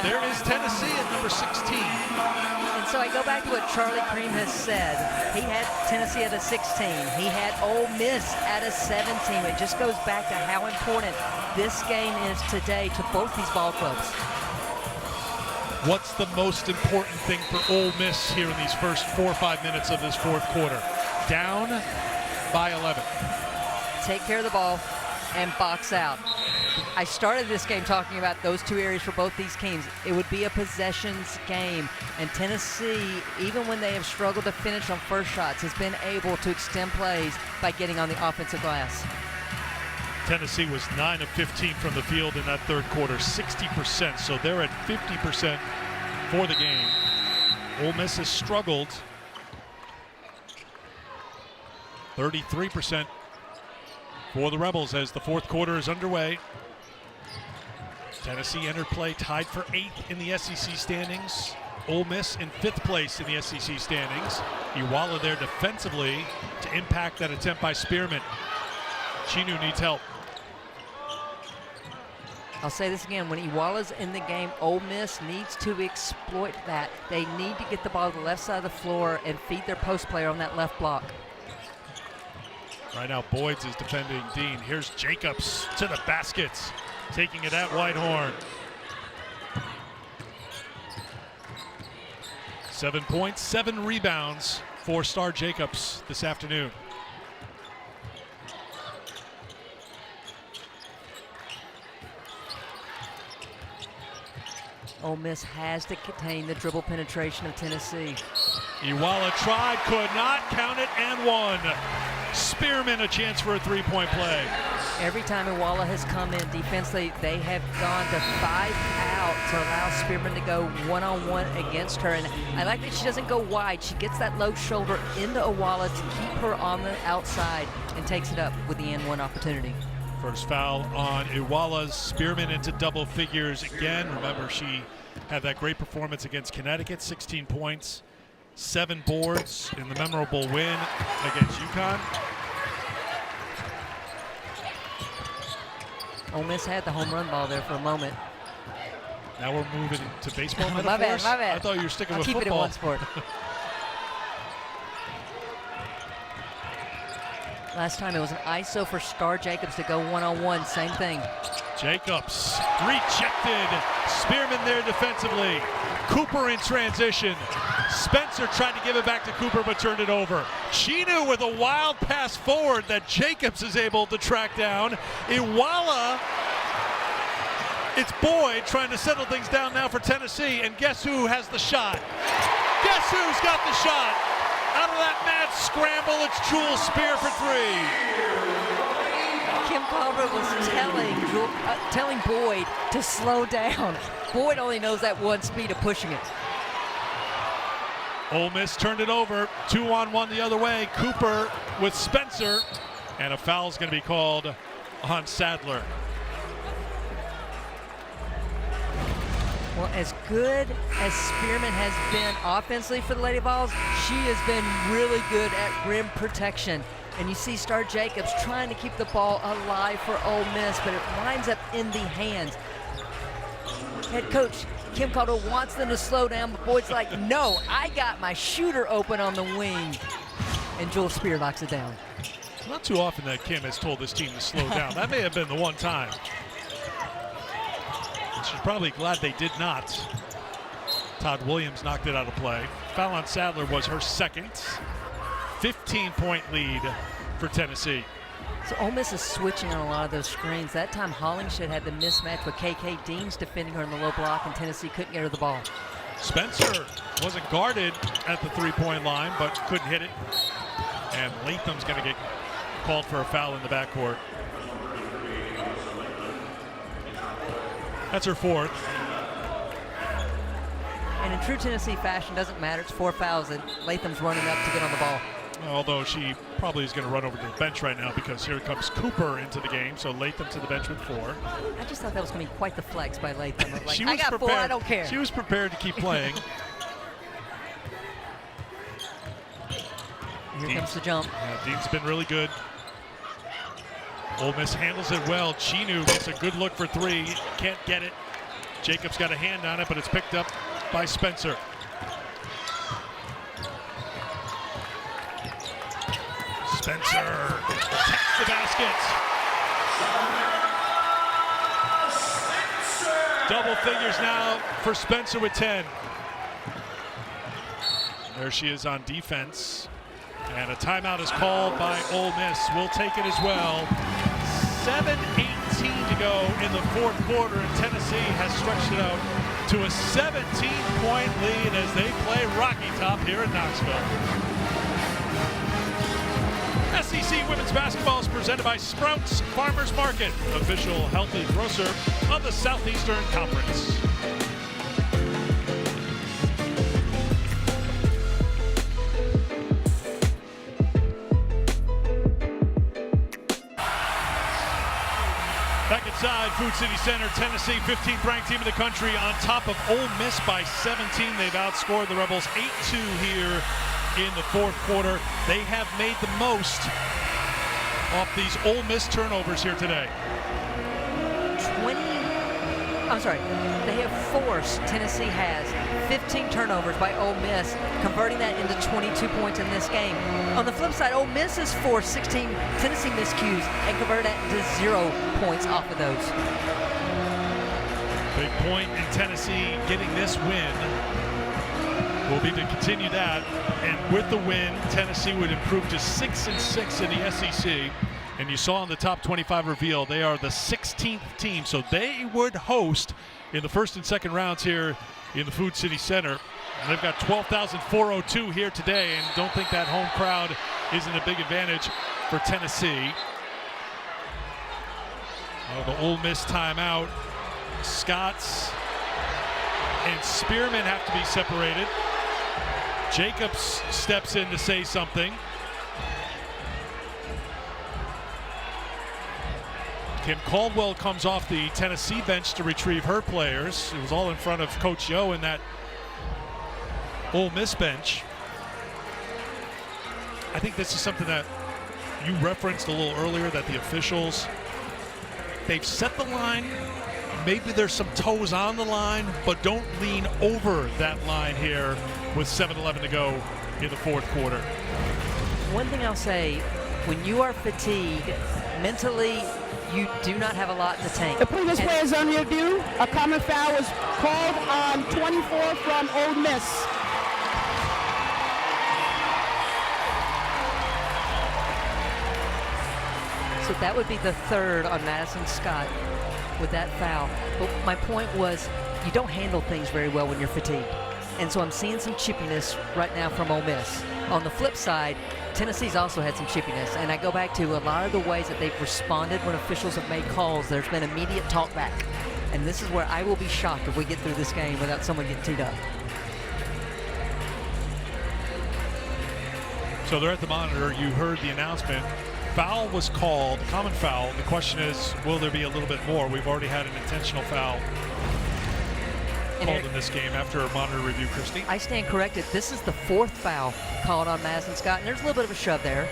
There is Tennessee at number 16. And so I go back to what Charlie Cream has said. He had Tennessee at a 16. He had Ole Miss at a 17. It just goes back to how important this game is today to both these ball clubs. What's the most important thing for Ole Miss here in these first 4 or 5 minutes of this fourth quarter? Down by 11. Take care of the ball and box out. I started this game talking about those 2 areas for both these teams. It would be a possessions game, and Tennessee, even when they have struggled to finish on first shots, has been able to extend plays by getting on the offensive glass. Tennessee was 9 of 15 from the field in that third quarter, 60%, so they're at 50% for the game. Ole Miss has struggled, 33% for the Rebels as the fourth quarter is underway. Tennessee entered play tied for 8th in the SEC standings. Ole Miss in 5th place in the SEC standings. Iwala there defensively to impact that attempt by Spearman. Chinu needs help. I'll say this again, when Iwala's in the game, Ole Miss needs to exploit that. They need to get the ball to the left side of the floor and feed their post player on that left block. Right now, Boyds is defending Dean. Here's Jacobs to the baskets, taking it at Whitehorn. 7 points, 7 rebounds for Star Jacobs this afternoon. Ole Miss has to contain the dribble penetration of Tennessee. Iwala tried, could not, count it, and one. Spearman a chance for a three-point play. Every time Iwala has come in defensively, they have gone to 5 out to allow Spearman to go one-on-one against her. And I like that she doesn't go wide. She gets that low shoulder into Iwala to keep her on the outside and takes it up with the N1 opportunity. First foul on Iwala's. Spearman into double figures again. Remember, she had that great performance against Connecticut, 16 points, 7 boards in the memorable win against UConn. Ole Miss had the home run ball there for a moment. Now we're moving to baseball my metaphors. bad. I thought you were sticking I'll with keep football. it in one sport. Last time it was an ISO for Star Jacobs to go one-on-one, same thing. Jacobs rejected. Spearman there defensively. Cooper in transition. Spencer tried to give it back to Cooper but turned it over. Chinu with a wild pass forward that Jacobs is able to track down. Iwala, it's Boyd trying to settle things down now for Tennessee, and guess who has the shot? Guess who's got the shot? Out of that mad scramble, it's Jewel Spear for 3. Kim Caldwell was telling Boyd to slow down. Boyd only knows that one speed of pushing it. Ole Miss turned it over, 2-on-1 the other way. Cooper with Spencer, and a foul's going to be called on Sadler. Well, as good as Spearman has been offensively for the Lady Vols, she has been really good at rim protection. And you see Star Jacobs trying to keep the ball alive for Ole Miss, but it winds up in the hands. Head coach Kim Caldwell wants them to slow down, but Boyd's like, no, I got my shooter open on the wing. And Jewel Spear knocks it down. Not too often that Kim has told this team to slow down. That may have been the one time. And she's probably glad they did not. Todd Williams knocked it out of play. Foul on Sadler was her second. 15-point lead for Tennessee. So Ole Miss is switching on a lot of those screens. That time Hollingshed had the mismatch with KK Deans defending her in the low block, and Tennessee couldn't get her the ball. Spencer wasn't guarded at the three-point line, but couldn't hit it. And Latham's going to get called for a foul in the backcourt. That's her fourth. And in true Tennessee fashion, doesn't matter. It's 4 fouls, and Latham's running up to get on the ball. Although she probably is going to run over to the bench right now because here comes Cooper into the game. So Latham to the bench with 4. I just thought that was going to be quite the flex by Latham. Like, she I was got prepared. 4, I don't care. She was prepared to keep playing. Here comes the jump. Yeah, Dean's been really good. Ole Miss handles it well. Chinu gets a good look for 3. Can't get it. Jacobs got a hand on it, but it's picked up by Spencer. Spencer attacks the basket. Double figures now for Spencer with 10. There she is on defense. And a timeout is called by Ole Miss. We'll take it as well. 7:18 to go in the fourth quarter, and Tennessee has stretched it out to a 17-point lead as they play Rocky Top here in Knoxville. SEC Women's Basketball is presented by Sprouts Farmers Market, official healthy grocer of the Southeastern Conference. Back inside Food City Center, Tennessee, 15th ranked team in the country, on top of Ole Miss by 17. They've outscored the Rebels 8-2 here in the fourth quarter. They have made the most off these Ole Miss turnovers here today. They have forced, Tennessee has 15 turnovers by Ole Miss, converting that into 22 points in this game. On the flip side, Ole Miss has forced 16 Tennessee miscues and converted that into 0 points off of those. Big point in Tennessee getting this win. will be to continue that, and with the win, Tennessee would improve to 6-6 in the SEC. And you saw in the top 25 reveal, they are the 16th team, so they would host in the first and second rounds here in the Food City Center. And they've got 12,402 here today, and don't think that home crowd isn't a big advantage for Tennessee. The Ole Miss timeout. Scotts and Spearman have to be separated. Jacobs steps in to say something. Kim Caldwell comes off the Tennessee bench to retrieve her players. It was all in front of Coach Yo in that Ole Miss bench. I think this is something that you referenced a little earlier, that the officials, they've set the line. Maybe there's some toes on the line, but don't lean over that line here with 7:11 to go in the fourth quarter. One thing I'll say, when you are fatigued, mentally, you do not have a lot in the tank. The previous play is on review. A common foul was called on 24 from Ole Miss. So that would be the third on Madison Scott with that foul. But my point was, you don't handle things very well when you're fatigued. And so I'm seeing some chippiness right now from Ole Miss. On the flip side, Tennessee's also had some chippiness. And I go back to a lot of the ways that they've responded when officials have made calls. There's been immediate talk back. And this is where I will be shocked if we get through this game without someone getting teed up. So they're at the monitor. You heard the announcement. Foul was called, common foul. The question is, will there be a little bit more? We've already had an intentional foul called in this game after a monitor review, Christy. I stand corrected. This is the fourth foul called on Madison Scott, and there's a little bit of a shove there.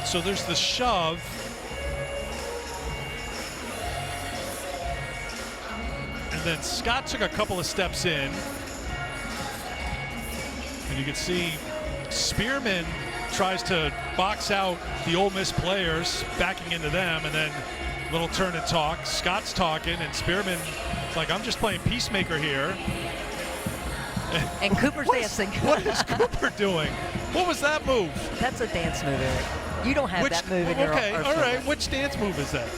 So there's the shove. And then Scott took a couple of steps in. And you can see Spearman tries to box out the Ole Miss players, backing into them, and then little turn and talk. Scott's talking, and Spearman is like, I'm just playing peacemaker here. And Cooper's dancing. What is Cooper doing? What was that move? That's a dance move, Eric. You don't have that move in your arsenal. arsenal. All right. Which dance move is that?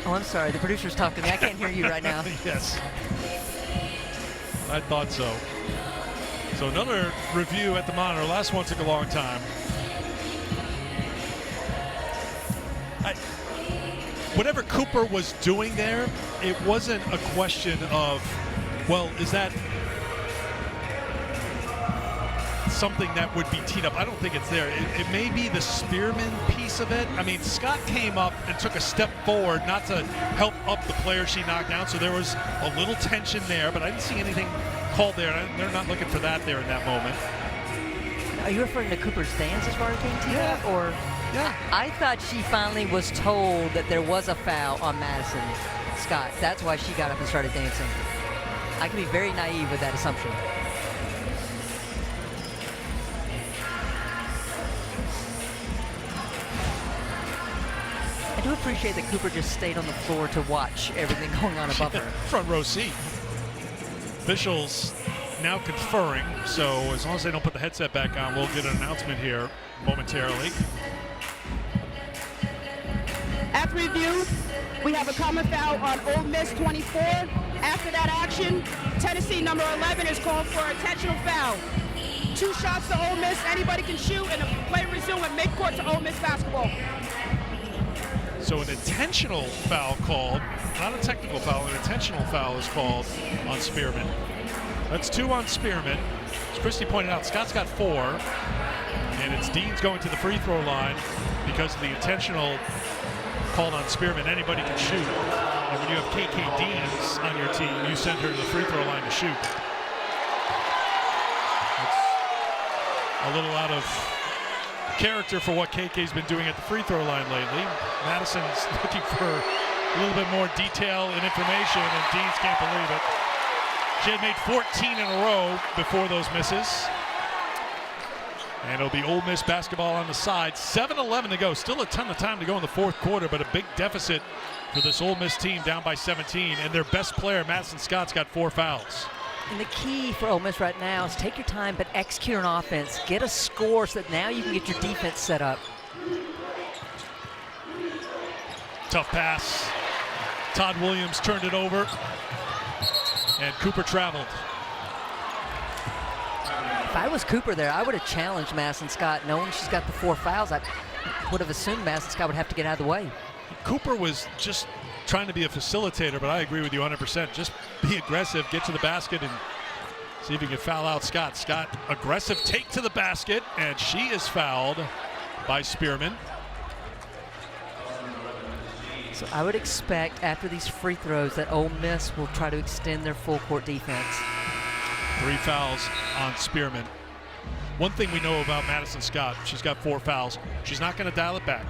Oh, I'm sorry. The producer's talking to me. I can't hear you right now. Yes. I thought so. So another review at the monitor. Last one took a long time. Whatever Cooper was doing there, it wasn't a question of, well, is that something that would be teed up? I don't think it's there. It may be the Spearman piece of it. I mean, Scott came up and took a step forward, not to help up the player she knocked down, so there was a little tension there, but I didn't see anything called there. They're not looking for that there in that moment. Are you referring to Cooper's dance as far as being teed up? Or? Yeah. I thought she finally was told that there was a foul on Madison Scott. That's why she got up and started dancing. I can be very naive with that assumption. I do appreciate that Cooper just stayed on the floor to watch everything going on above her. Front row seat. Officials now conferring, so as long as they don't put the headset back on, we'll get an announcement here momentarily. After review, we have a common foul on Ole Miss 24. After that action, Tennessee number 11 is called for an intentional foul. 2 shots to Ole Miss, anybody can shoot, and the play resume at midcourt to Ole Miss basketball. So an intentional foul called, not a technical foul, an intentional foul is called on Spearman. That's 2 on Spearman. As Christy pointed out, Scott's got 4, and it's Dean's going to the free throw line because of the intentional called on Spearman. Anybody can shoot. And when you have KK Deans on your team, you send her to the free throw line to shoot. It's a little out of character for what KK's been doing at the free throw line lately. Madison's looking for a little bit more detail and information, and Deans can't believe it. She had made 14 in a row before those misses. And it'll be Ole Miss basketball on the side. 7:11 to go. Still a ton of time to go in the fourth quarter, but a big deficit for this Ole Miss team down by 17, and their best player, Madison Scott's got 4 fouls. And the key for Ole Miss right now is take your time but execute on offense. Get a score so that now you can get your defense set up. Tough pass. Todd Williams turned it over, and Cooper traveled. If I was Cooper there, I would have challenged Madison Scott. Knowing she's got the 4 fouls, I would have assumed Madison Scott would have to get out of the way. Cooper was just trying to be a facilitator, but I agree with you 100%. Just be aggressive, get to the basket, and see if you can foul out Scott. Scott, aggressive take to the basket, and she is fouled by Spearman. So I would expect after these free throws that Ole Miss will try to extend their full court defense. 3 fouls on Spearman. One thing we know about Madison Scott, she's got 4 fouls. She's not going to dial it back.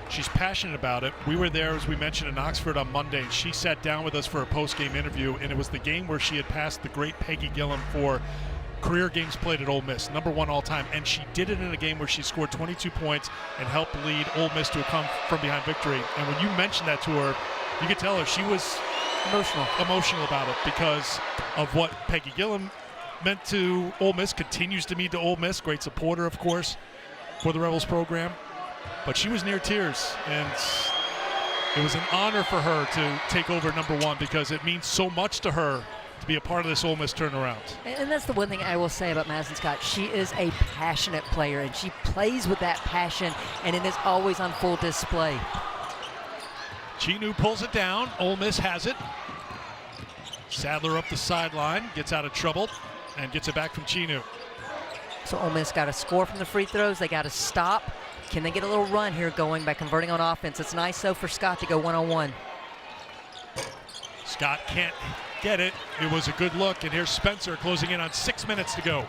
She's passionate about it. We were there, as we mentioned, in Oxford on Monday, and she sat down with us for a post-game interview, and it was the game where she had passed the great Peggy Gillum for career games played at Ole Miss, #1 all-time, and she did it in a game where she scored 22 points and helped lead Ole Miss to a come-from-behind victory. And when you mentioned that to her, you could tell her she was emotional about it because of what Peggy Gillum meant to Ole Miss, continues to mean to Ole Miss. Great supporter, of course, for the Rebels program. But she was near tears, and it was an honor for her to take over #1 because it means so much to her to be a part of this Ole Miss turnaround. And that's the one thing I will say about Madison Scott. She is a passionate player, and she plays with that passion, and it is always on full display. Chinu pulls it down. Ole Miss has it. Sadler up the sideline, gets out of trouble, and gets it back from Chinu. So Ole Miss got to score from the free throws. They got to stop. Can they get a little run here going by converting on offense? It's nice, though, for Scott to go one-on-one. Scott can't get it. It was a good look, and here's Spencer closing in on 6 minutes to go.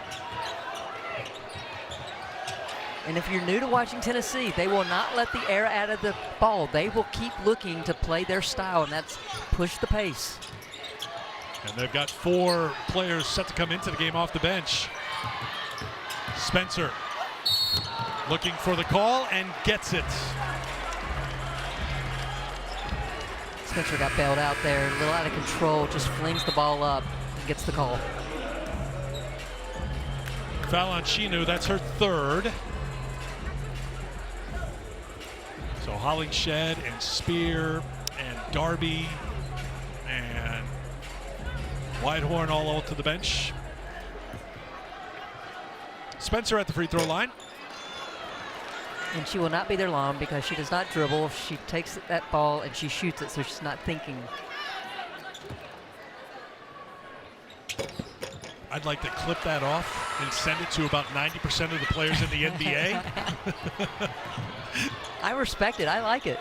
And if you're new to watching Tennessee, they will not let the air out of the ball. They will keep looking to play their style, and that's push the pace. And they've got 4 players set to come into the game off the bench. Spencer looking for the call and gets it. Spencer got bailed out there, a little out of control, just flings the ball up and gets the call. Foul on Chinu, that's her 3rd. So Hollingshed and Spear and Darby and Whitehorn all out to the bench. Spencer at the free throw line. And she will not be there long because she does not dribble. She takes that ball and she shoots it, so she's not thinking. I'd like to clip that off and send it to about 90% of the players in the NBA. I respect it. I like it.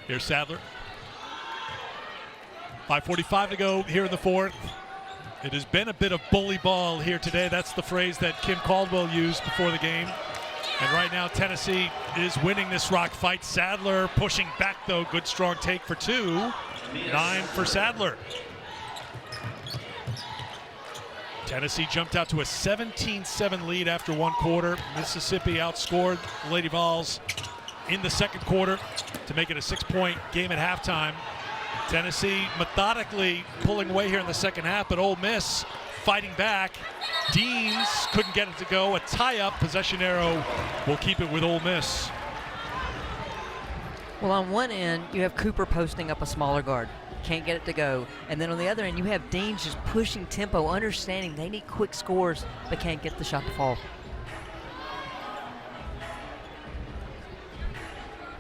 Here's Sadler. 5:45 to go here in the 4th. It has been a bit of bully ball here today. That's the phrase that Kim Caldwell used before the game. And right now, Tennessee is winning this rock fight. Sadler pushing back, though. Good, strong take for 2. 9 for Sadler. Tennessee jumped out to a 17-7 lead after 1 quarter. Mississippi outscored the Lady Vols in the 2nd quarter to make it a 6-point game at halftime. Tennessee methodically pulling away here in the 2nd half, but Ole Miss fighting back. Deans couldn't get it to go. A tie-up. Possession arrow will keep it with Ole Miss. Well, on one end, you have Cooper posting up a smaller guard. Can't get it to go. And then on the other end, you have Deans just pushing tempo, understanding they need quick scores, but can't get the shot to fall.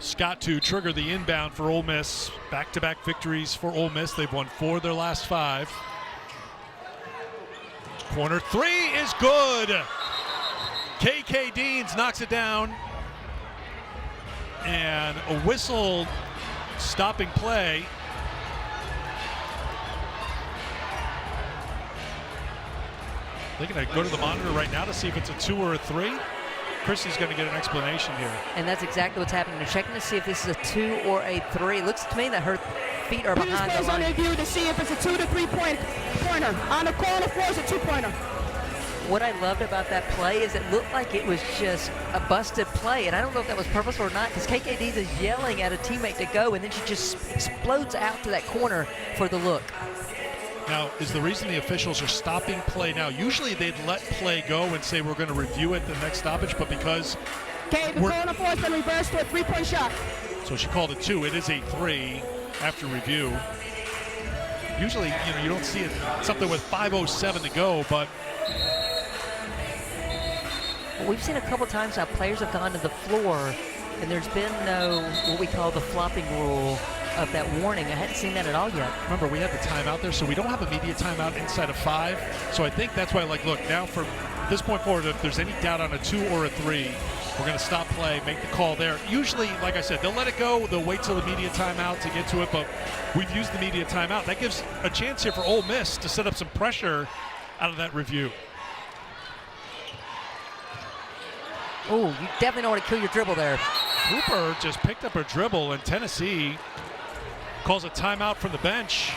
Scott to trigger the inbound for Ole Miss. Back-to-back victories for Ole Miss. They've won 4 of their last 5. Corner 3 is good. KK Deans knocks it down. And a whistle stopping play. They're going to go to the monitor right now to see if it's a 2 or a 3. Chrissy's going to get an explanation here. And that's exactly what's happening. They're checking to see if this is a 2 or a 3. It looks to me that her feet are behind the line. On their view to see if it's a 2 to 3 pointer. On the corner floor is a 2-pointer. what I loved about that play is it looked like it was just a busted play, and I don't know if that was purposeful or not, because KKD is yelling at a teammate to go, and then she just explodes out to that corner for the look. Now, is the reason the officials are stopping play now? Usually they'd let play go and say we're going to review it the next stoppage, but because we're calling a force and reverse to a 3-point shot. So she called it 2. It is a 3 after review. Usually, you don't see it something with 5:07 to go, but well, we've seen a couple times how players have gone to the floor, and there's been no what we call the flopping rule of that warning. I hadn't seen that at all yet. Remember, we have the timeout there, so we don't have immediate timeout inside of 5. So I think that's why, look, now from this point forward, if there's any doubt on a 2 or a 3, we're going to stop play, make the call there. Usually, like I said, they'll let it go. They'll wait till the immediate timeout to get to it, but we've used the immediate timeout. That gives a chance here for Ole Miss to set up some pressure out of that review. Oh, you definitely don't want to kill your dribble there. Cooper just picked up her dribble, and Tennessee calls a timeout from the bench.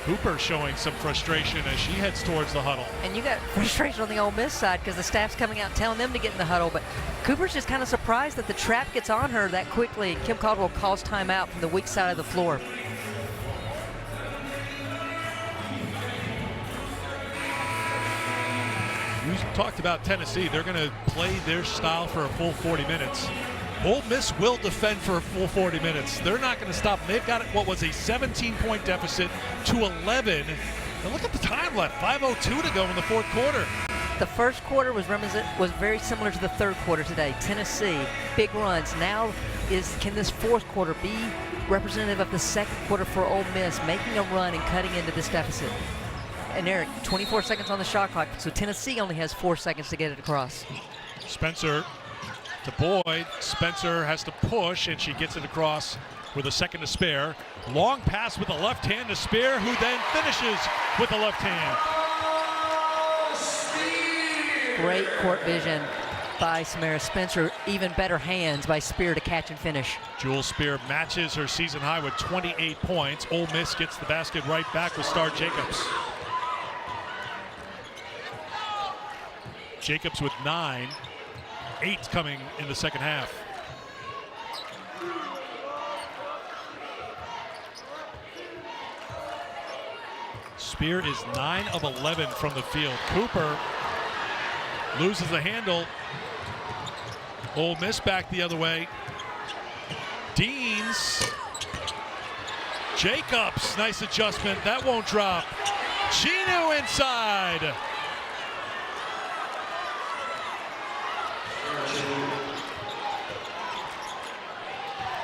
Cooper showing some frustration as she heads towards the huddle. And you got frustration on the Ole Miss side because the staff's coming out telling them to get in the huddle, but Cooper's just kind of surprised that the trap gets on her that quickly, and Kim Caldwell calls timeout from the weak side of the floor. You talked about Tennessee. They're going to play their style for a full 40 minutes. Ole Miss will defend for a full 40 minutes. They're not going to stop. They've got what was a 17-point deficit to 11. And look at the time left, 5:02 to go in the fourth quarter. The first quarter was very similar to the third quarter today. Tennessee, big runs. Now can this fourth quarter be representative of the second quarter for Ole Miss, making a run and cutting into this deficit? And Eric, 24 seconds on the shot clock, so Tennessee only has 4 seconds to get it across. Spencer to Boyd. Spencer has to push, and she gets it across with a second to spare. Long pass with the left hand to Spear, who then finishes with the left hand. Great court vision by Samara Spencer. Even better hands by Spear to catch and finish. Jewel Spear matches her season high with 28 points. Ole Miss gets the basket right back with Star Jacobs. Jacobs with 9. 8 coming in the second half. Spear is 9 of 11 from the field. Cooper loses the handle. Ole Miss back the other way. Deans. Jacobs, nice adjustment. That won't drop. Chinu inside.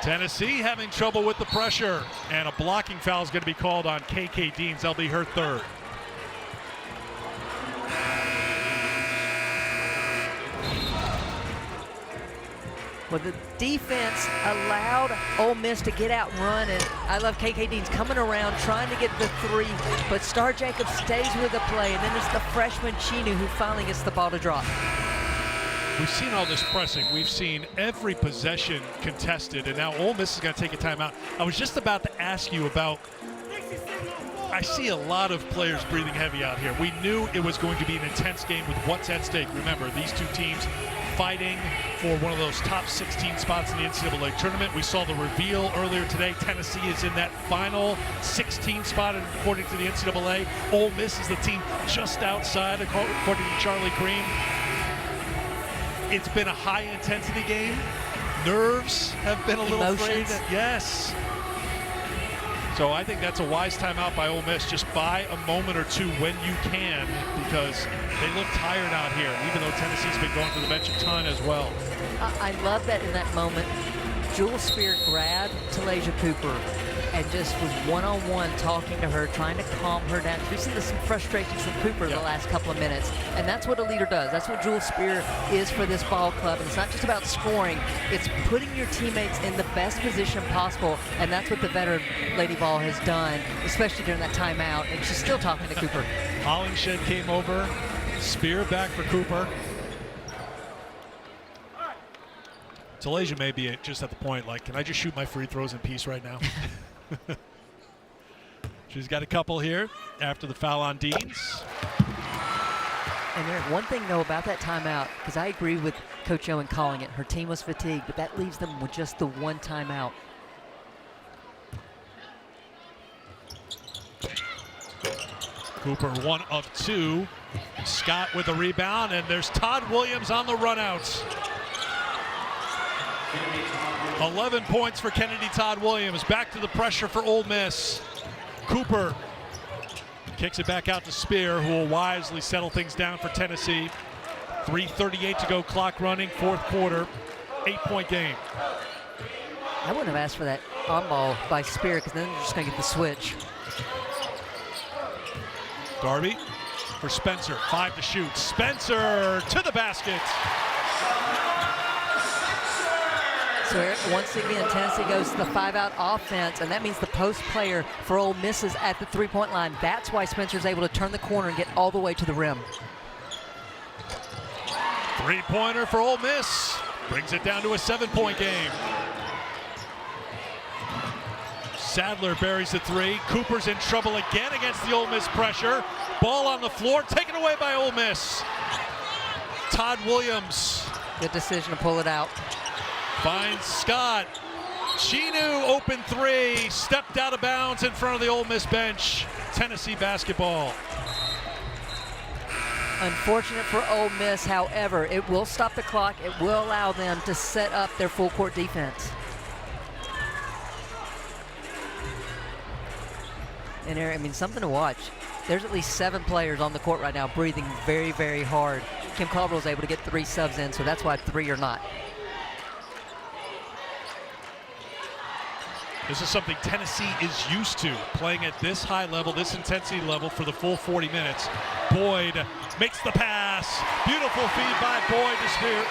Tennessee having trouble with the pressure, and a blocking foul is going to be called on KK Deans. That'll be her third. Well, the defense allowed Ole Miss to get out and run, and I love KK Deans coming around trying to get the 3, but Star Jacobs stays with the play, and then it's the freshman Chinu who finally gets the ball to drop. We've seen all this pressing. We've seen every possession contested, and now Ole Miss is going to take a timeout. I was just about to ask you about, I see a lot of players breathing heavy out here. We knew it was going to be an intense game with what's at stake. Remember, these two teams fighting for one of those top 16 spots in the NCAA tournament. We saw the reveal earlier today. Tennessee is in that final 16 spot according to the NCAA. Ole Miss is the team just outside according to Charlie Cream. It's been a high-intensity game. Nerves have been a little frayed. Yes. So I think that's a wise timeout by Ole Miss. Just buy a moment or two when you can, because they look tired out here, even though Tennessee's been going to the bench a ton as well. I love that in that moment. Jewel Spear grabbed Talasia Cooper and just was one-on-one talking to her, trying to calm her down. We've seen some frustrations from Cooper in the last couple of minutes, and that's what a leader does. That's what Jewel Spear is for this ball club. And it's not just about scoring, it's putting your teammates in the best position possible, and that's what the veteran Lady Vol has done, especially during that timeout, and she's still talking to Cooper. Hollingshed came over, Spear back for Cooper. Talasia may be just at the point, like, can I just shoot my free throws in peace right now? She's got a couple here after the foul on Deans. And Eric, one thing, though, about that timeout, because I agree with Coach Owen calling it, her team was fatigued, but that leaves them with just the one timeout. Cooper 1 of 2. Scott with a rebound, and there's Todd Williams on the runouts. 11 points for Kennedy Todd Williams. Back to the pressure for Ole Miss. Cooper kicks it back out to Spear, who will wisely settle things down for Tennessee. 3:38 to go, clock running, fourth quarter, 8-point game. I wouldn't have asked for that on ball by Spear, because then they're just going to get the switch. Darby for Spencer, 5 to shoot. Spencer to the basket. So Eric, once again, Tennessee goes to the 5-out offense, and that means the post player for Ole Miss is at the three-point line. That's why Spencer's able to turn the corner and get all the way to the rim. Three-pointer for Ole Miss. Brings it down to a 7-point game. Sadler buries the 3. Cooper's in trouble again against the Ole Miss pressure. Ball on the floor, taken away by Ole Miss. Todd Williams. Good decision to pull it out. Finds Scott. Chinu, open 3, stepped out of bounds in front of the Ole Miss bench. Tennessee basketball. Unfortunate for Ole Miss, however, it will stop the clock. It will allow them to set up their full court defense. And I mean, something to watch. There's at least 7 players on the court right now breathing very, very hard. Kim Caldwell was able to get 3 subs in, so that's why 3 are not. This is something Tennessee is used to, playing at this high level, this intensity level for the full 40 minutes. Boyd makes the pass. Beautiful feed by Boyd to Spear,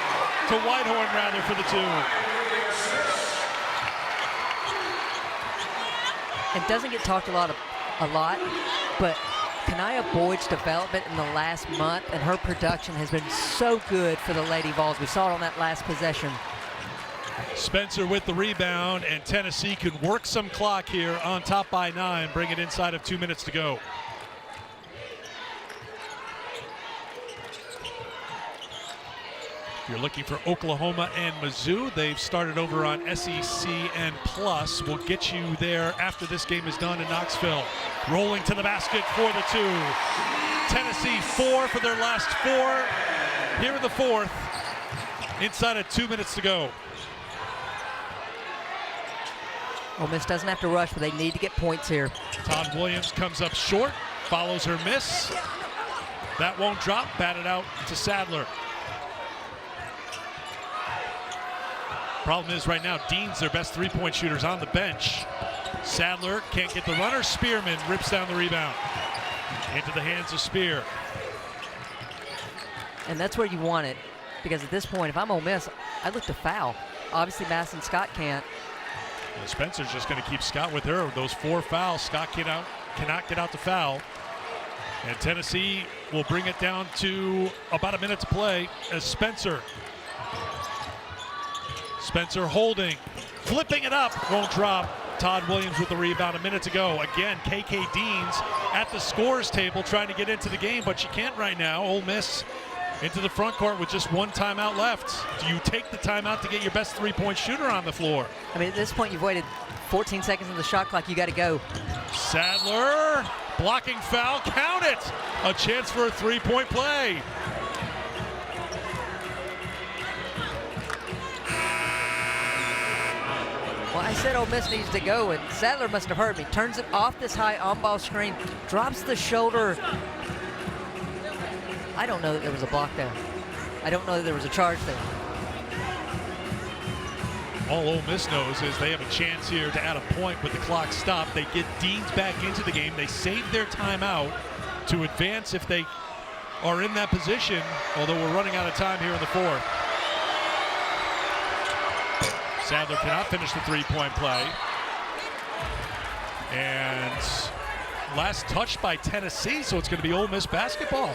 to Whitehorn rather, for the 2. It doesn't get talked a lot, but Kanaya Boyd's development in the last month and her production has been so good for the Lady Vols. We saw it on that last possession. Spencer with the rebound, and Tennessee could work some clock here on top by 9, bring it inside of 2 minutes to go. If you're looking for Oklahoma and Mizzou, they've started over on SECN Plus. We'll get you there after this game is done in Knoxville. Rolling to the basket for the 2. Tennessee 4 for their last 4 here in the 4th. Inside of 2 minutes to go. Ole Miss doesn't have to rush, but they need to get points here. Todd Williams comes up short, follows her miss. That won't drop, batted out to Sadler. Problem is right now, Dean's their best three-point shooters on the bench. Sadler can't get the runner. Spearman rips down the rebound. Into the hands of Spear. And that's where you want it, because at this point, if I'm Ole Miss, I look to foul. Obviously, Madison Scott can't. Well, Spencer's just going to keep Scott with her. Those 4 fouls, Scott cannot get out to foul. And Tennessee will bring it down to about a minute to play as Spencer holding, flipping it up, won't drop. Todd Williams with the rebound, a minute to go. Again, KK Deans at the scores table trying to get into the game, but she can't right now. Ole Miss into the front court with just 1 timeout left. Do you take the timeout to get your best three-point shooter on the floor? I mean, at this point, you've waited 14 seconds on the shot clock. You got to go. Sadler, blocking foul, count it. A chance for a three-point play. Well, I said Ole Miss needs to go, and Sadler must have heard me. Turns it off this high on-ball screen, drops the shoulder. I don't know that there was a block there. I don't know that there was a charge there. All Ole Miss knows is they have a chance here to add a point with the clock stopped. They get Deans back into the game. They save their timeout to advance if they are in that position, although we're running out of time here in the 4th. Sadler cannot finish the three-point play. And last touch by Tennessee, so it's going to be Ole Miss basketball.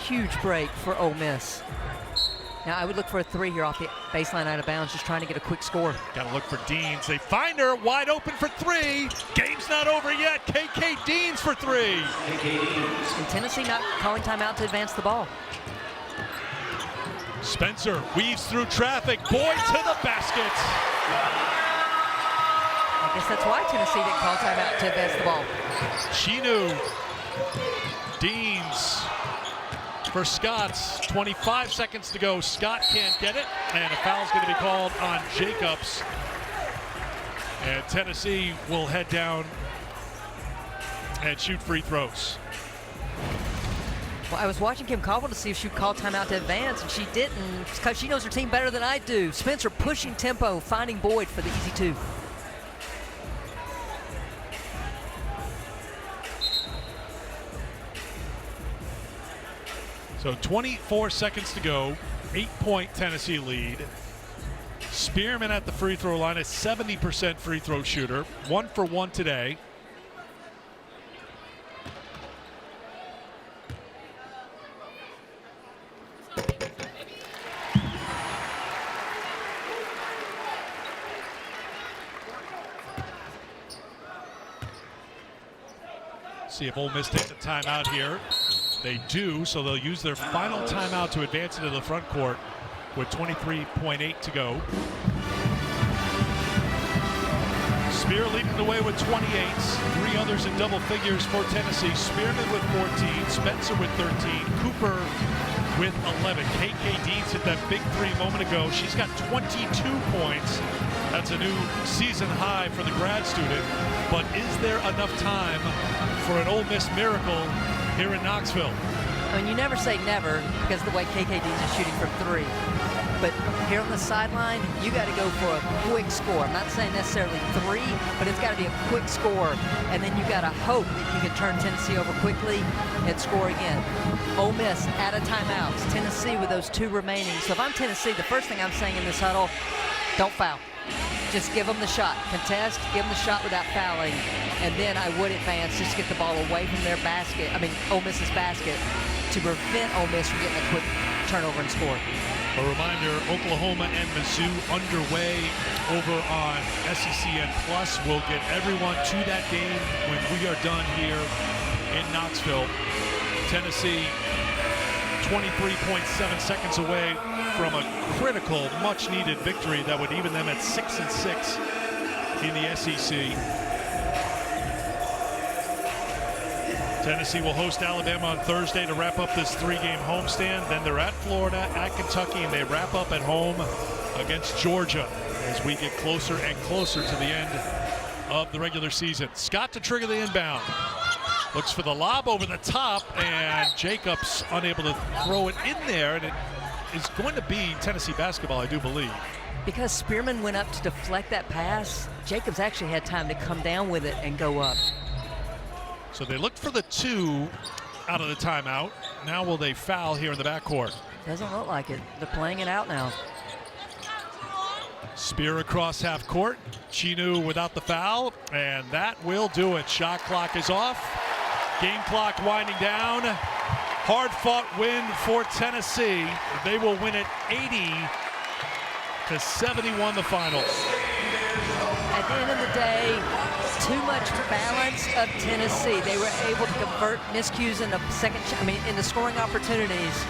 Huge break for Ole Miss. Now, I would look for a 3 here off the baseline out of bounds, just trying to get a quick score. Got to look for Deans. They find her wide open for 3. Game's not over yet. KK Deans for 3. And Tennessee not calling timeout to advance the ball. Spencer weaves through traffic. Boyd to the basket. I guess that's why Tennessee didn't call timeout to advance the ball. Chinu. Deans for Scott's. 25 seconds to go. Scott can't get it, and a foul's going to be called on Jacobs. And Tennessee will head down and shoot free throws. Well, I was watching Kim Caldwell to see if she would call timeout to advance, and she didn't because she knows her team better than I do. Spencer pushing tempo, finding Boyd for the easy 2. So 24 seconds to go, 8-point Tennessee lead. Spearman at the free throw line, a 70% free throw shooter, 1 for 1 today. See if Ole Miss takes a timeout here. They do, so they'll use their final timeout to advance into the front court with 23.8 to go. Spear leading the way with 28s. 3 others in double figures for Tennessee. Spearman with 14, Spencer with 13, Cooper with 11. KK Deans hit that big 3 a moment ago. She's got 22 points. That's a new season high for the grad student. But is there enough time for an Ole Miss miracle here in Knoxville? I mean, you never say never because of the way KK Deans is shooting from 3. But here on the sideline, you got to go for a quick score. I'm not saying necessarily 3, but it's got to be a quick score. And then you got to hope that you can turn Tennessee over quickly and score again. Ole Miss out of timeouts. Tennessee with those 2 remaining. So if I'm Tennessee, the first thing I'm saying in this huddle, don't foul. Just give them the shot. Contest, give them the shot without fouling. And then I would advance just to get the ball away from their basket, Ole Miss's basket, to prevent Ole Miss from getting a quick turnover and score. A reminder, Oklahoma and Mizzou underway over on SECN Plus. We'll get everyone to that game when we are done here in Knoxville. Tennessee 23.7 seconds away from a critical, much-needed victory that would even them at 6-6 in the SEC. Tennessee will host Alabama on Thursday to wrap up this 3-game homestand. Then they're at Florida, at Kentucky, and they wrap up at home against Georgia as we get closer and closer to the end of the regular season. Scott to trigger the inbound. Looks for the lob over the top, and Jacobs unable to throw it in there, and it is going to be Tennessee basketball, I do believe. Because Spearman went up to deflect that pass, Jacobs actually had time to come down with it and go up. So they looked for the 2 out of the timeout. Now will they foul here in the backcourt? Doesn't look like it. They're playing it out now. Spear across half court. Chinu without the foul, and that will do it. Shot clock is off. Game clock winding down. Hard-fought win for Tennessee. They will win it 80-71 the finals. At the end of the day, too much balance of Tennessee. They were able to convert miscues into into scoring opportunities.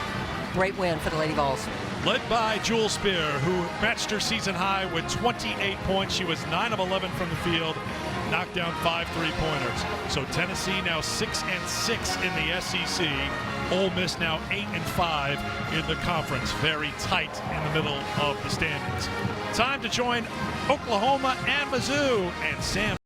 Great win for the Lady Vols. Led by Jewel Spear, who matched her season high with 28 points. She was 9 of 11 from the field, knocked down 5 3-pointers. So Tennessee now 6-6 in the SEC. Ole Miss now 8-5 in the conference. Very tight in the middle of the standings. Time to join Oklahoma and Mizzou, and Sam